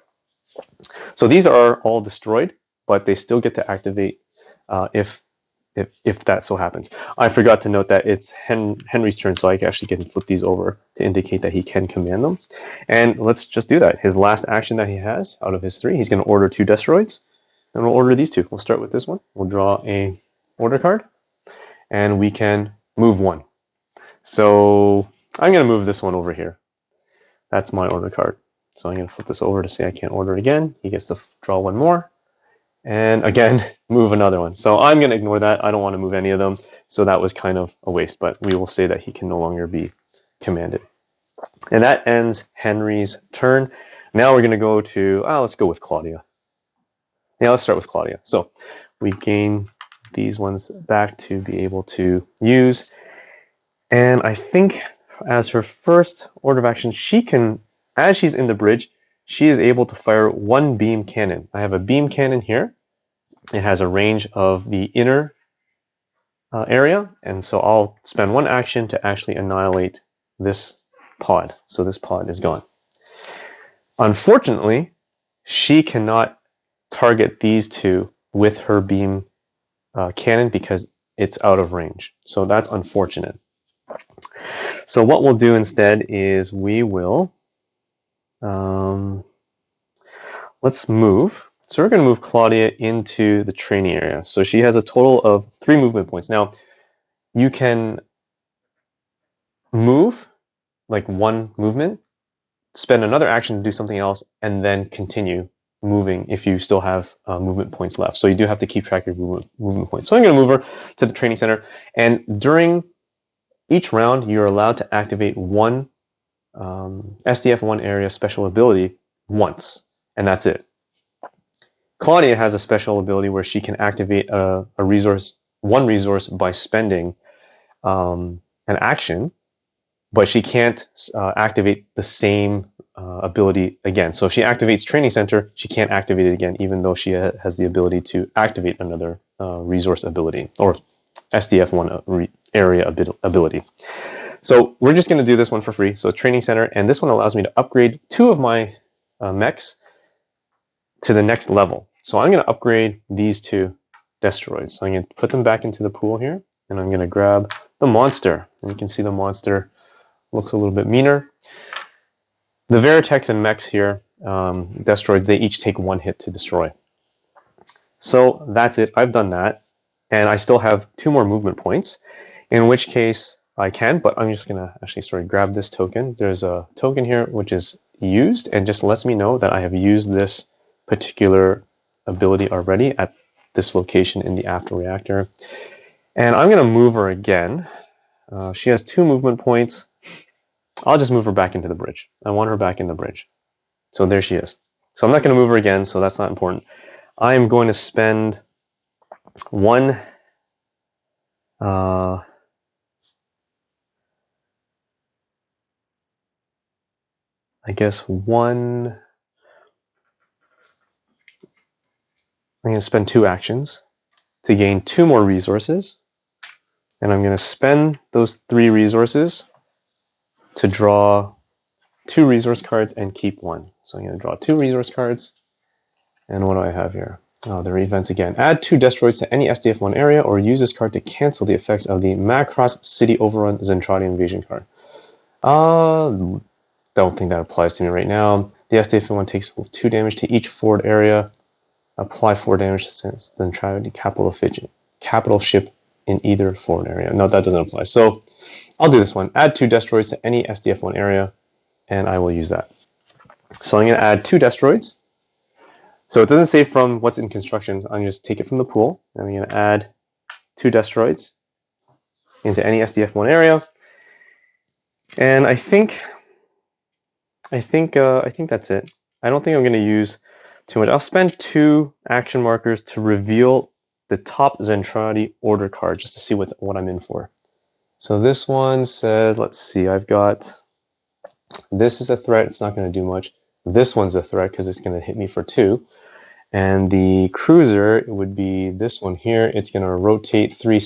So these are all destroyed, but they still get to activate if that so happens. I forgot to note that it's Henry's turn, so I actually can flip these over to indicate that he can command them. And let's just do that. His last action that he has out of his 3, he's going to order 2 destroids, and we'll order these 2. We'll start with this one. We'll draw a order card, and we can move 1. So I'm going to move this one over here. That's my order card. So I'm going to flip this over to say I can't order it again. He gets to draw one more. And again, move another one. So I'm going to ignore that. I don't want to move any of them. So that was kind of a waste, but we will say that he can no longer be commanded. And that ends Henry's turn. Now we're going to go to, let's go with Claudia. Yeah, let's start with Claudia. So we gain these ones back to be able to use. And I think as her first order of action, she can, as she's in the bridge, she is able to fire one beam cannon. I have a beam cannon here. It has a range of the inner area, and so I'll spend one action to actually annihilate this pod. So this pod is gone. Unfortunately, she cannot target these two with her beam cannon because it's out of range. So that's unfortunate. So what we'll do instead is we will, let's move. So we're going to move Claudia into the training area. So she has a total of 3 movement points. Now, you can move, like one movement, spend another action to do something else, and then continue moving if you still have movement points left. So you do have to keep track of your movement points. So I'm going to move her to the training center. And during each round, you're allowed to activate one SDF1 area special ability once, and that's it. Claudia has a special ability where she can activate one resource by spending an action, but she can't activate the same ability again. So if she activates Training Center, she can't activate it again, even though she has the ability to activate another resource ability, or SDF1 area ability. So we're just going to do this one for free. So Training Center, and this one allows me to upgrade 2 of my mechs to the next level. So I'm going to upgrade these 2 destroids. So I'm going to put them back into the pool here, and I'm going to grab the monster. And you can see the monster looks a little bit meaner. The Veritechs and mechs here, destroids, they each take 1 hit to destroy. So that's it. I've done that. And I still have 2 more movement points, in which case I can, but I'm just going to actually grab this token. There's a token here which is used and just lets me know that I have used this particular ability already at this location in the after reactor. And I'm going to move her again. She has 2 movement points. I'll just move her back into the bridge. I want her back in the bridge. So there she is. So I'm not going to move her again, so that's not important. I am going to spend one I'm going to spend 2 actions to gain 2 more resources, and I'm going to spend those 3 resources to draw 2 resource cards and keep 1. So I'm going to draw 2 resource cards, and what do I have here? Oh, there are events again. Add 2 destroids to any SDF1 area, or use this card to cancel the effects of the Macross City Overrun Zentraedi Invasion card. Don't think that applies to me right now. The SDF1 takes 2 damage to each forward area. Apply 4 damage to Zentraedi capital ship in either forward area. No, that doesn't apply. So I'll do this one. Add 2 destroids to any SDF1 area, and I will use that. So I'm going to add 2 destroids. So it doesn't say from what's in construction. I'm going to just take it from the pool. And I'm going to add 2 destroids into any SDF1 area. And I think that's it. I don't think I'm going to use too much. I'll spend 2 action markers to reveal the top Zentraedi order card just to see what I'm in for. So this one says, let's see, I've got, this is a threat, it's not going to do much. This one's a threat because it's going to hit me for 2. And the cruiser, it would be this one here. It's going to rotate 3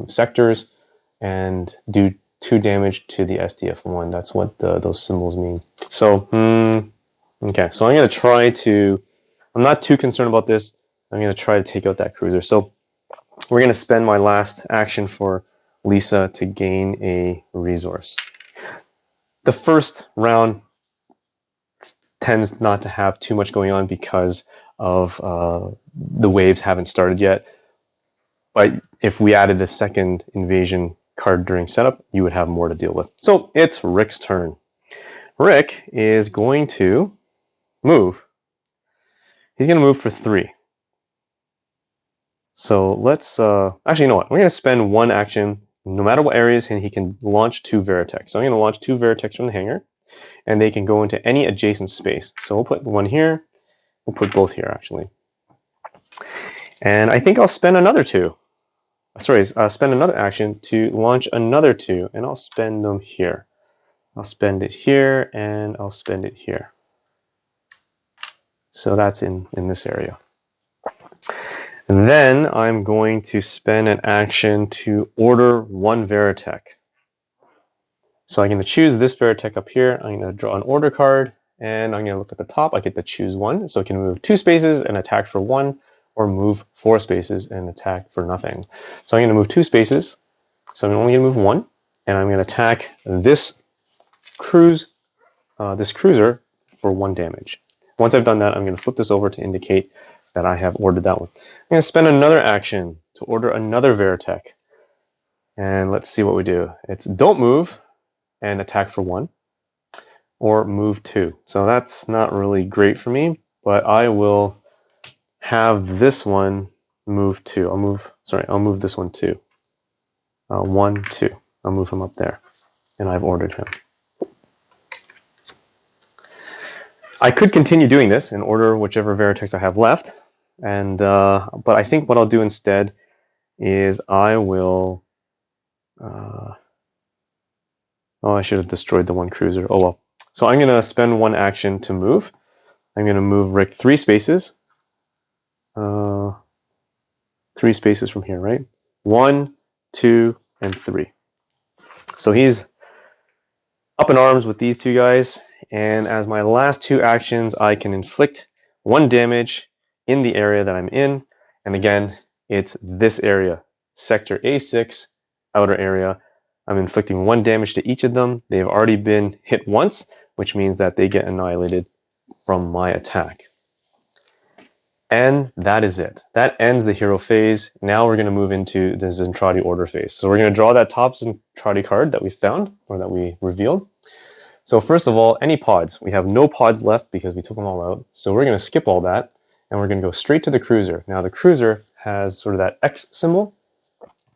sectors and do 2 damage to the SDF1. That's what those symbols mean. So, okay, so I'm going to try to, I'm not too concerned about this. I'm going to try to take out that cruiser. So we're going to spend my last action for Lisa to gain a resource. The first round tends not to have too much going on because of the waves haven't started yet. But if we added a second invasion card during setup, you would have more to deal with. So it's Rick's turn. Rick is going to move. He's going to move for 3. So let's, actually, you know what? We're going to spend 1 action, no matter what area is in, he can launch 2 Veritech. So I'm going to launch 2 Veritechs from the hangar, and they can go into any adjacent space. So we'll put 1 here. We'll put both here, actually. And I think I'll spend another 2. Sorry, spend another action to launch another 2, and I'll spend them here. I'll spend it here, and I'll spend it here. So that's in this area. And then I'm going to spend an action to order 1 Veritech. So I'm going to choose this Veritech up here. I'm going to draw an order card, and I'm going to look at the top. I get to choose 1. So I can move 2 spaces and attack for 1, or move 4 spaces and attack for nothing. So I'm going to move 2 spaces. So I'm only going to move 1, and I'm going to attack this cruiser for 1 damage. Once I've done that, I'm going to flip this over to indicate that I have ordered that one. I'm going to spend another action to order another Veritech. And let's see what we do. It's don't move and attack for 1, or move 2. So that's not really great for me, but I will have this one move 2. I'll move this one too. 1, 2. I'll move him up there. And I've ordered him. I could continue doing this and order whichever Veritechs I have left. And but I think what I'll do instead is I will... oh, I should have destroyed the 1 cruiser. Oh well. So I'm going to spend 1 action to move. I'm going to move Rick 3 spaces. 3 spaces from here, right? 1, 2, and 3. So he's up in arms with these 2 guys. And as my last 2 actions, I can inflict 1 damage in the area that I'm in. And again, it's this area, Sector A6, outer area. I'm inflicting 1 damage to each of them. They've already been hit once, which means that they get annihilated from my attack. And that is it. That ends the hero phase. Now we're going to move into the Zentraedi order phase. So we're going to draw that top Zentraedi card that we found, or that we revealed. So first of all, any pods. We have no pods left because we took them all out. So we're going to skip all that, and we're going to go straight to the cruiser. Now the cruiser has sort of that X symbol,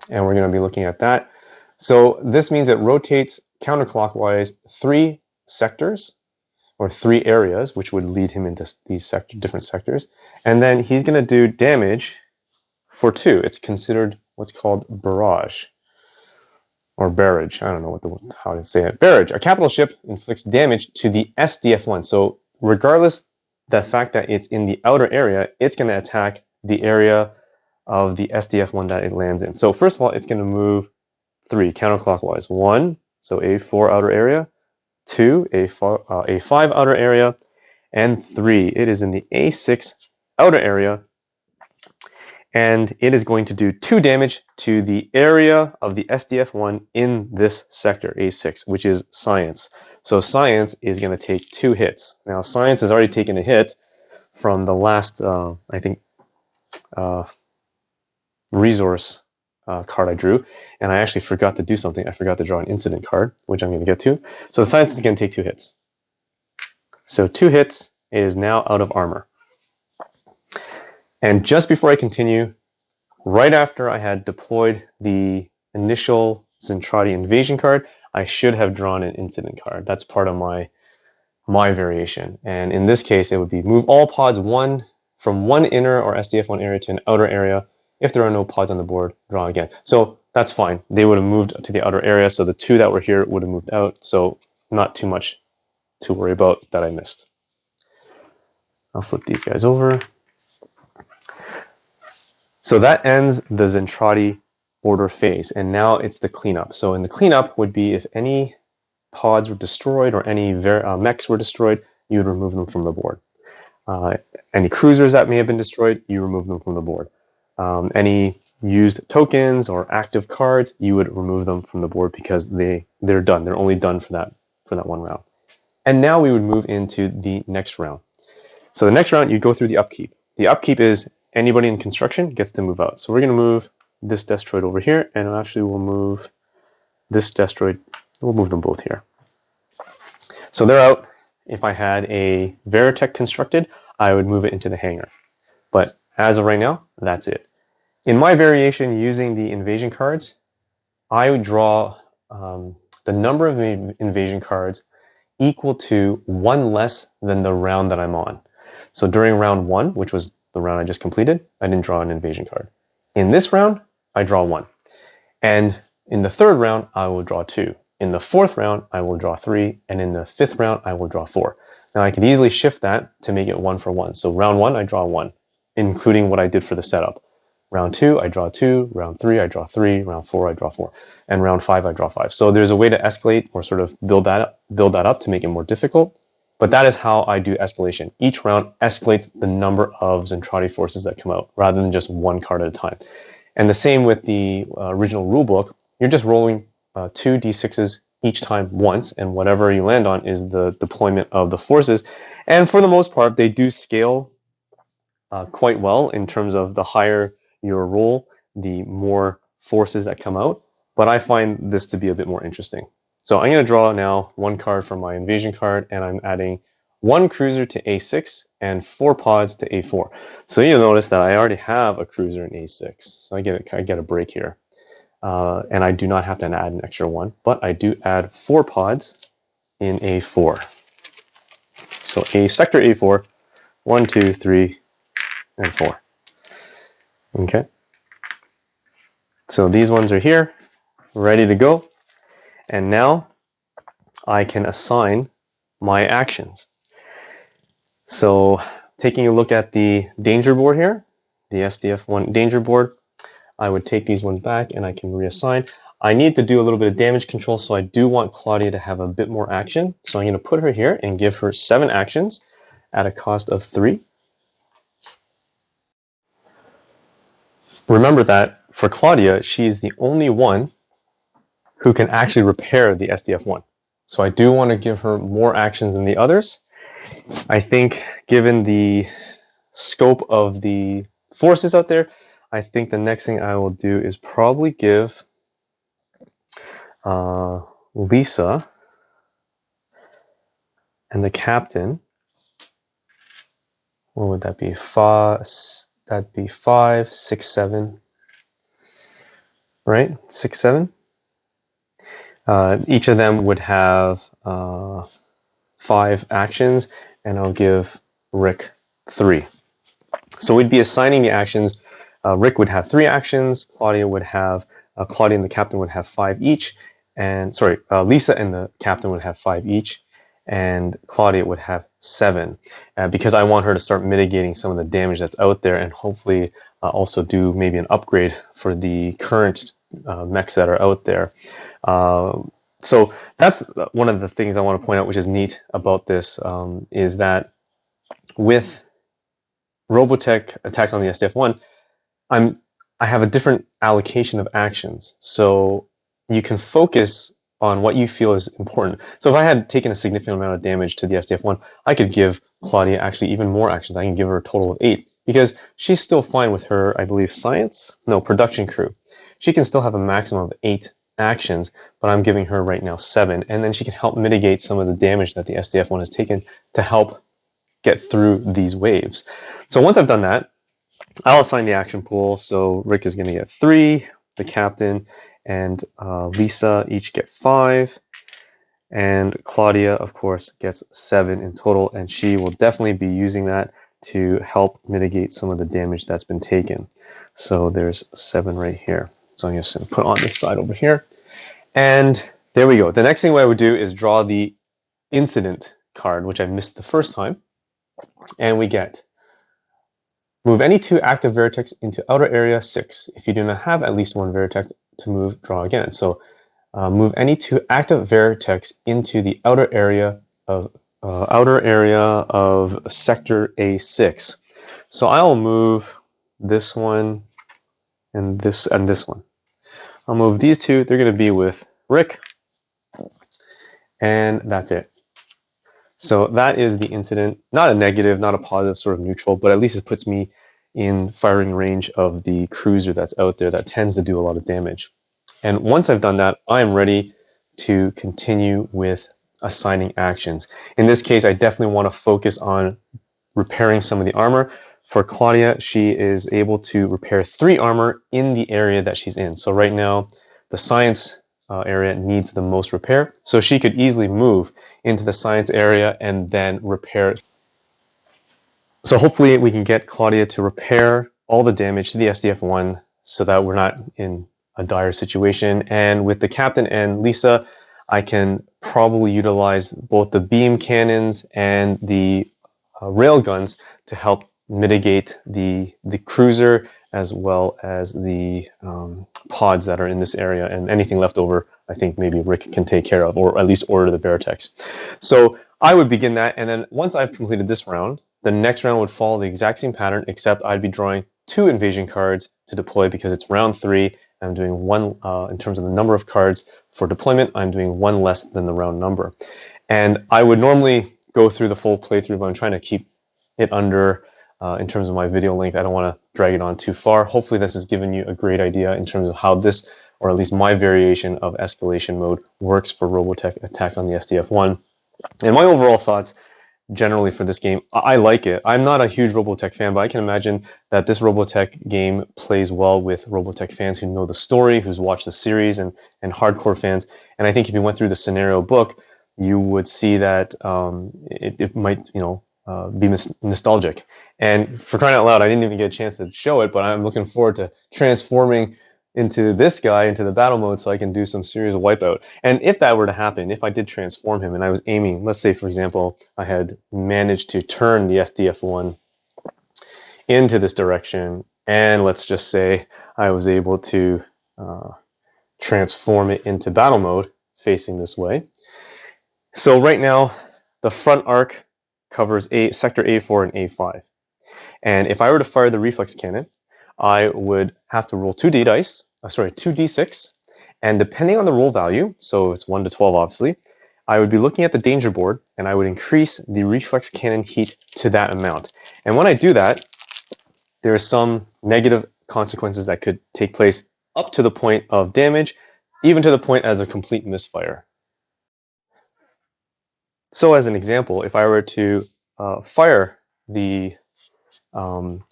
and we're going to be looking at that. So this means it rotates counterclockwise 3 sectors, or 3 areas, which would lead him into these different sectors. And then he's going to do damage for 2. It's considered what's called barrage. Or barrage. I don't know how to say it. Barrage. A capital ship inflicts damage to the SDF-1. So regardless the fact that it's in the outer area, it's going to attack the area of the SDF-1 that it lands in. So first of all, it's going to move 3 counterclockwise. 1, so A4 outer area. 2, A5 outer area. And 3, it is in the A6 outer area. And it is going to do 2 damage to the area of the SDF-1 in this sector, A6, which is Science. So Science is going to take 2 hits. Now, Science has already taken a hit from the last, I think, resource card I drew. And I actually forgot to do something. I forgot to draw an incident card, which I'm going to get to. So the Science is going to take 2 hits. So 2 hits, it is now out of armor. And just before I continue, right after I had deployed the initial Zentraedi Invasion card, I should have drawn an incident card. That's part of my variation. And in this case, it would be move all pods from one inner or SDF-1 area to an outer area. If there are no pods on the board, draw again. So that's fine. They would have moved to the outer area, so the 2 that were here would have moved out. So not too much to worry about that I missed. I'll flip these guys over. So that ends the Zentraedi order phase, and now it's the cleanup. So in the cleanup would be if any pods were destroyed or any mechs were destroyed, you would remove them from the board. Any cruisers that may have been destroyed, you remove them from the board. Any used tokens or active cards, you would remove them from the board because they're done. They're only done for that 1 round. And now we would move into the next round. So the next round, you go through the upkeep. The upkeep is anybody in construction gets to move out. So we're going to move this Destroid over here, and actually we'll move this destroid, we'll move them both here. So they're out. If I had a Veritech constructed, I would move it into the hangar. But as of right now, that's it. In my variation using the invasion cards, I would draw the number of invasion cards equal to one less than the round that I'm on. So during round 1, which was the round I just completed, I didn't draw an invasion card. In this round, I draw 1. And in the 3rd round, I will draw 2. In the 4th round, I will draw 3. And in the 5th round, I will draw 4. Now I could easily shift that to make it 1 for 1. So round 1, I draw 1, including what I did for the setup. Round 2, I draw 2. Round 3, I draw 3. Round 4, I draw 4. And round 5, I draw 5. So there's a way to escalate or sort of build that up to make it more difficult. But that is how I do escalation. Each round escalates the number of Zentraedi forces that come out, rather than just one card at a time. And the same with the original rulebook. You're just rolling 2 d6s each time once, and whatever you land on is the deployment of the forces. And for the most part, they do scale quite well in terms of the higher your roll, the more forces that come out. But I find this to be a bit more interesting. So I'm going to draw now 1 card from my invasion card, and I'm adding 1 cruiser to A6 and 4 pods to A4. So you'll notice that I already have a cruiser in A6. So I get a break here. And I do not have to add an extra 1, but I do add 4 pods in A4. So a sector A4, 1, 2, 3, and 4. Okay. So these ones are here, ready to go. And now I can assign my actions. So taking a look at the danger board here, the SDF1 danger board, I would take these ones back and I can reassign. I need to do a little bit of damage control, so I do want Claudia to have a bit more action. So I'm going to put her here and give her 7 actions at a cost of 3. Remember that for Claudia, she is the only one who can actually repair the SDF1. So I do want to give her more actions than the others. I think given the scope of the forces out there, I think the next thing I will do is probably give Lisa and the captain, what would that be? That'd be 5, 6, 7, right? 6, 7. Each of them would have 5 actions, and I'll give Rick 3. So we'd be assigning the actions. Rick would have 3 actions. Claudia would have Claudia and the captain would have 5 each, and Lisa and the captain would have 5 each, and Claudia would have 7, because I want her to start mitigating some of the damage that's out there, and hopefully also do maybe an upgrade for the current mechs that are out there. So that's one of the things I want to point out, which is neat about this, is that with Robotech Attack on the SDF1, I have a different allocation of actions, so you can focus on what you feel is important. So if I had taken a significant amount of damage to the SDF1, I could give Claudia actually even more actions. I can give her a total of 8, because she's still fine with her, I believe, production crew. She can still have a maximum of 8 actions, but I'm giving her right now 7, and then she can help mitigate some of the damage that the SDF1 has taken to help get through these waves. So once I've done that, I'll assign the action pool. So Rick is going to get 3, the captain and Lisa each get 5, and Claudia, of course, gets 7 in total, and she will definitely be using that to help mitigate some of the damage that's been taken. So there's 7 right here. So I'm just going to put on this side over here, and there we go. The next thing I would do is draw the incident card, which I missed the first time, and we get move any 2 active Veritechs into outer area 6. If you do not have at least 1 Veritech to move, draw again. So move any 2 active Veritechs into the outer area of sector A6. So I'll move this one and this one. I'll move these 2. They're going to be with Rick, and that's it. So that is the incident. Not a negative, not a positive, sort of neutral, but at least it puts me in firing range of the cruiser that's out there that tends to do a lot of damage. And once I've done that, I'm ready to continue with assigning actions. In this case, I definitely want to focus on repairing some of the armor. For Claudia, she is able to repair 3 armor in the area that she's in. So right now, the science area needs the most repair. So she could easily move into the science area and then repair. So hopefully we can get Claudia to repair all the damage to the SDF-1 so that we're not in a dire situation. And with the captain and Lisa, I can probably utilize both the beam cannons and the rail guns to help mitigate the cruiser as well as the pods that are in this area, and anything left over I think maybe Rick can take care of, or at least order the Veritex. So I would begin that, and then once I've completed this round, the next round would follow the exact same pattern, except I'd be drawing 2 invasion cards to deploy because it's round 3. I'm doing 1 in terms of the number of cards for deployment. I'm doing 1 less than the round number, and I would normally go through the full playthrough, but I'm trying to keep it under in terms of my video length. I don't want to drag it on too far. Hopefully this has given you a great idea in terms of how this, or at least my variation of escalation mode, works for Robotech Attack on the SDF-1. And my overall thoughts generally for this game, I like it. I'm not a huge Robotech fan, but I can imagine that this Robotech game plays well with Robotech fans who know the story, who's watched the series, and hardcore fans. And I think if you went through the scenario book, you would see that it might, be nostalgic. And for crying out loud, I didn't even get a chance to show it, but I'm looking forward to transforming into this guy, into the battle mode, so I can do some serious wipeout. And if that were to happen, if I did transform him and I was aiming, let's say, for example, I had managed to turn the SDF-1 into this direction, and let's just say I was able to transform it into battle mode facing this way. So right now, the front arc covers sector A4 and A5. And if I were to fire the reflex cannon, I would have to roll 2d6, and depending on the roll value, so it's 1 to 12 obviously, I would be looking at the danger board and I would increase the reflex cannon heat to that amount. And when I do that, there are some negative consequences that could take place up to the point of damage, even to the point as a complete misfire. So as an example, if I were to fire the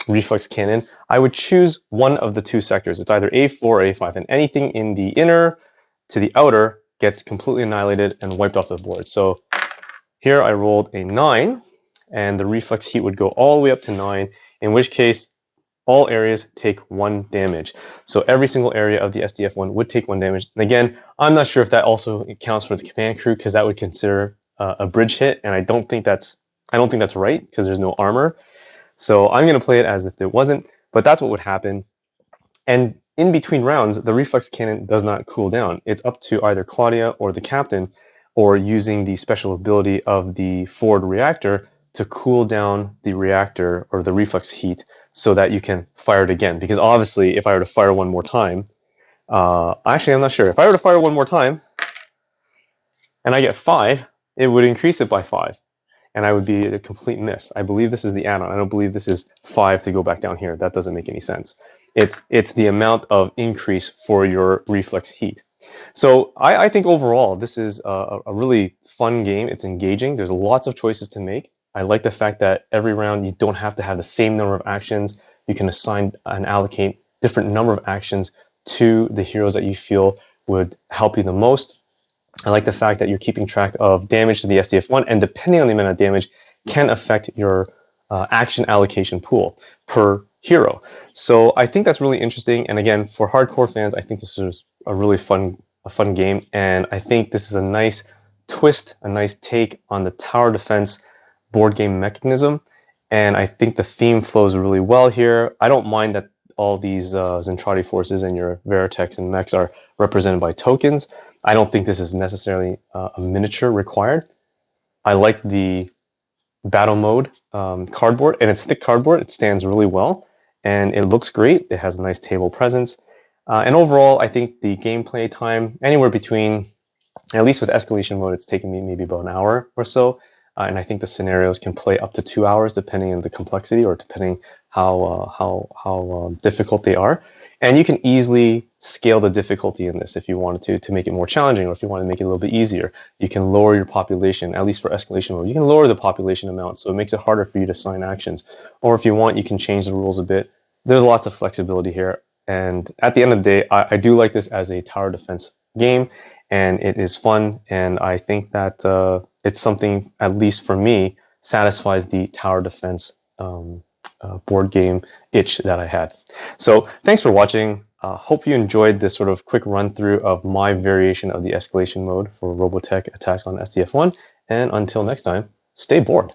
reflex cannon, I would choose one of the 2 sectors. It's either A4 or A5, and anything in the inner to the outer gets completely annihilated and wiped off the board. So here I rolled a 9, and the reflex heat would go all the way up to 9, in which case all areas take 1 damage. So every single area of the SDF-1 would take 1 damage. And again, I'm not sure if that also counts for the command crew, because that would consider a bridge hit, and I don't think that's right because there's no armor. So I'm going to play it as if it wasn't, but that's what would happen. And in between rounds, the reflex cannon does not cool down. It's up to either Claudia or the captain, or using the special ability of the forward reactor to cool down the reactor or the reflex heat so that you can fire it again. Because obviously, if I were to fire 1 more time, actually, I'm not sure. If I were to fire 1 more time and I get 5, it would increase it by 5. And I would be a complete miss. I believe this is the add-on. I don't believe this is 5 to go back down here. That doesn't make any sense. It's the amount of increase for your reflex heat. So I think overall, this is a really fun game. It's engaging. There's lots of choices to make. I like the fact that every round you don't have to have the same number of actions. You can assign and allocate different number of actions to the heroes that you feel would help you the most. I like the fact that you're keeping track of damage to the SDF-1, and depending on the amount of damage, can affect your action allocation pool per hero. So I think that's really interesting. And again, for hardcore fans, I think this is a really fun game. And I think this is a nice twist, a nice take on the tower defense board game mechanism. And I think the theme flows really well here. I don't mind that all these Zentraedi forces and your Veritex and mechs are represented by tokens. I don't think this is necessarily a miniature required. I like the battle mode cardboard, and it's thick cardboard. It stands really well, and it looks great. It has a nice table presence. And overall, I think the gameplay time, anywhere between, at least with escalation mode, it's taken me maybe about an hour or so. And I think the scenarios can play up to 2 hours, depending on the complexity or depending how difficult they are. And you can easily scale the difficulty in this if you wanted to make it more challenging, or if you want to make it a little bit easier. You can lower your population, at least for escalation mode. You can lower the population amount, so it makes it harder for you to assign actions. Or if you want, you can change the rules a bit. There's lots of flexibility here. And at the end of the day, I do like this as a tower defense game, and it is fun. And I think that it's something, at least for me, satisfies the tower defense board game itch that I had. So thanks for watching. Hope you enjoyed this sort of quick run through of my variation of the escalation mode for Robotech Attack on SDF1. And until next time, stay bored.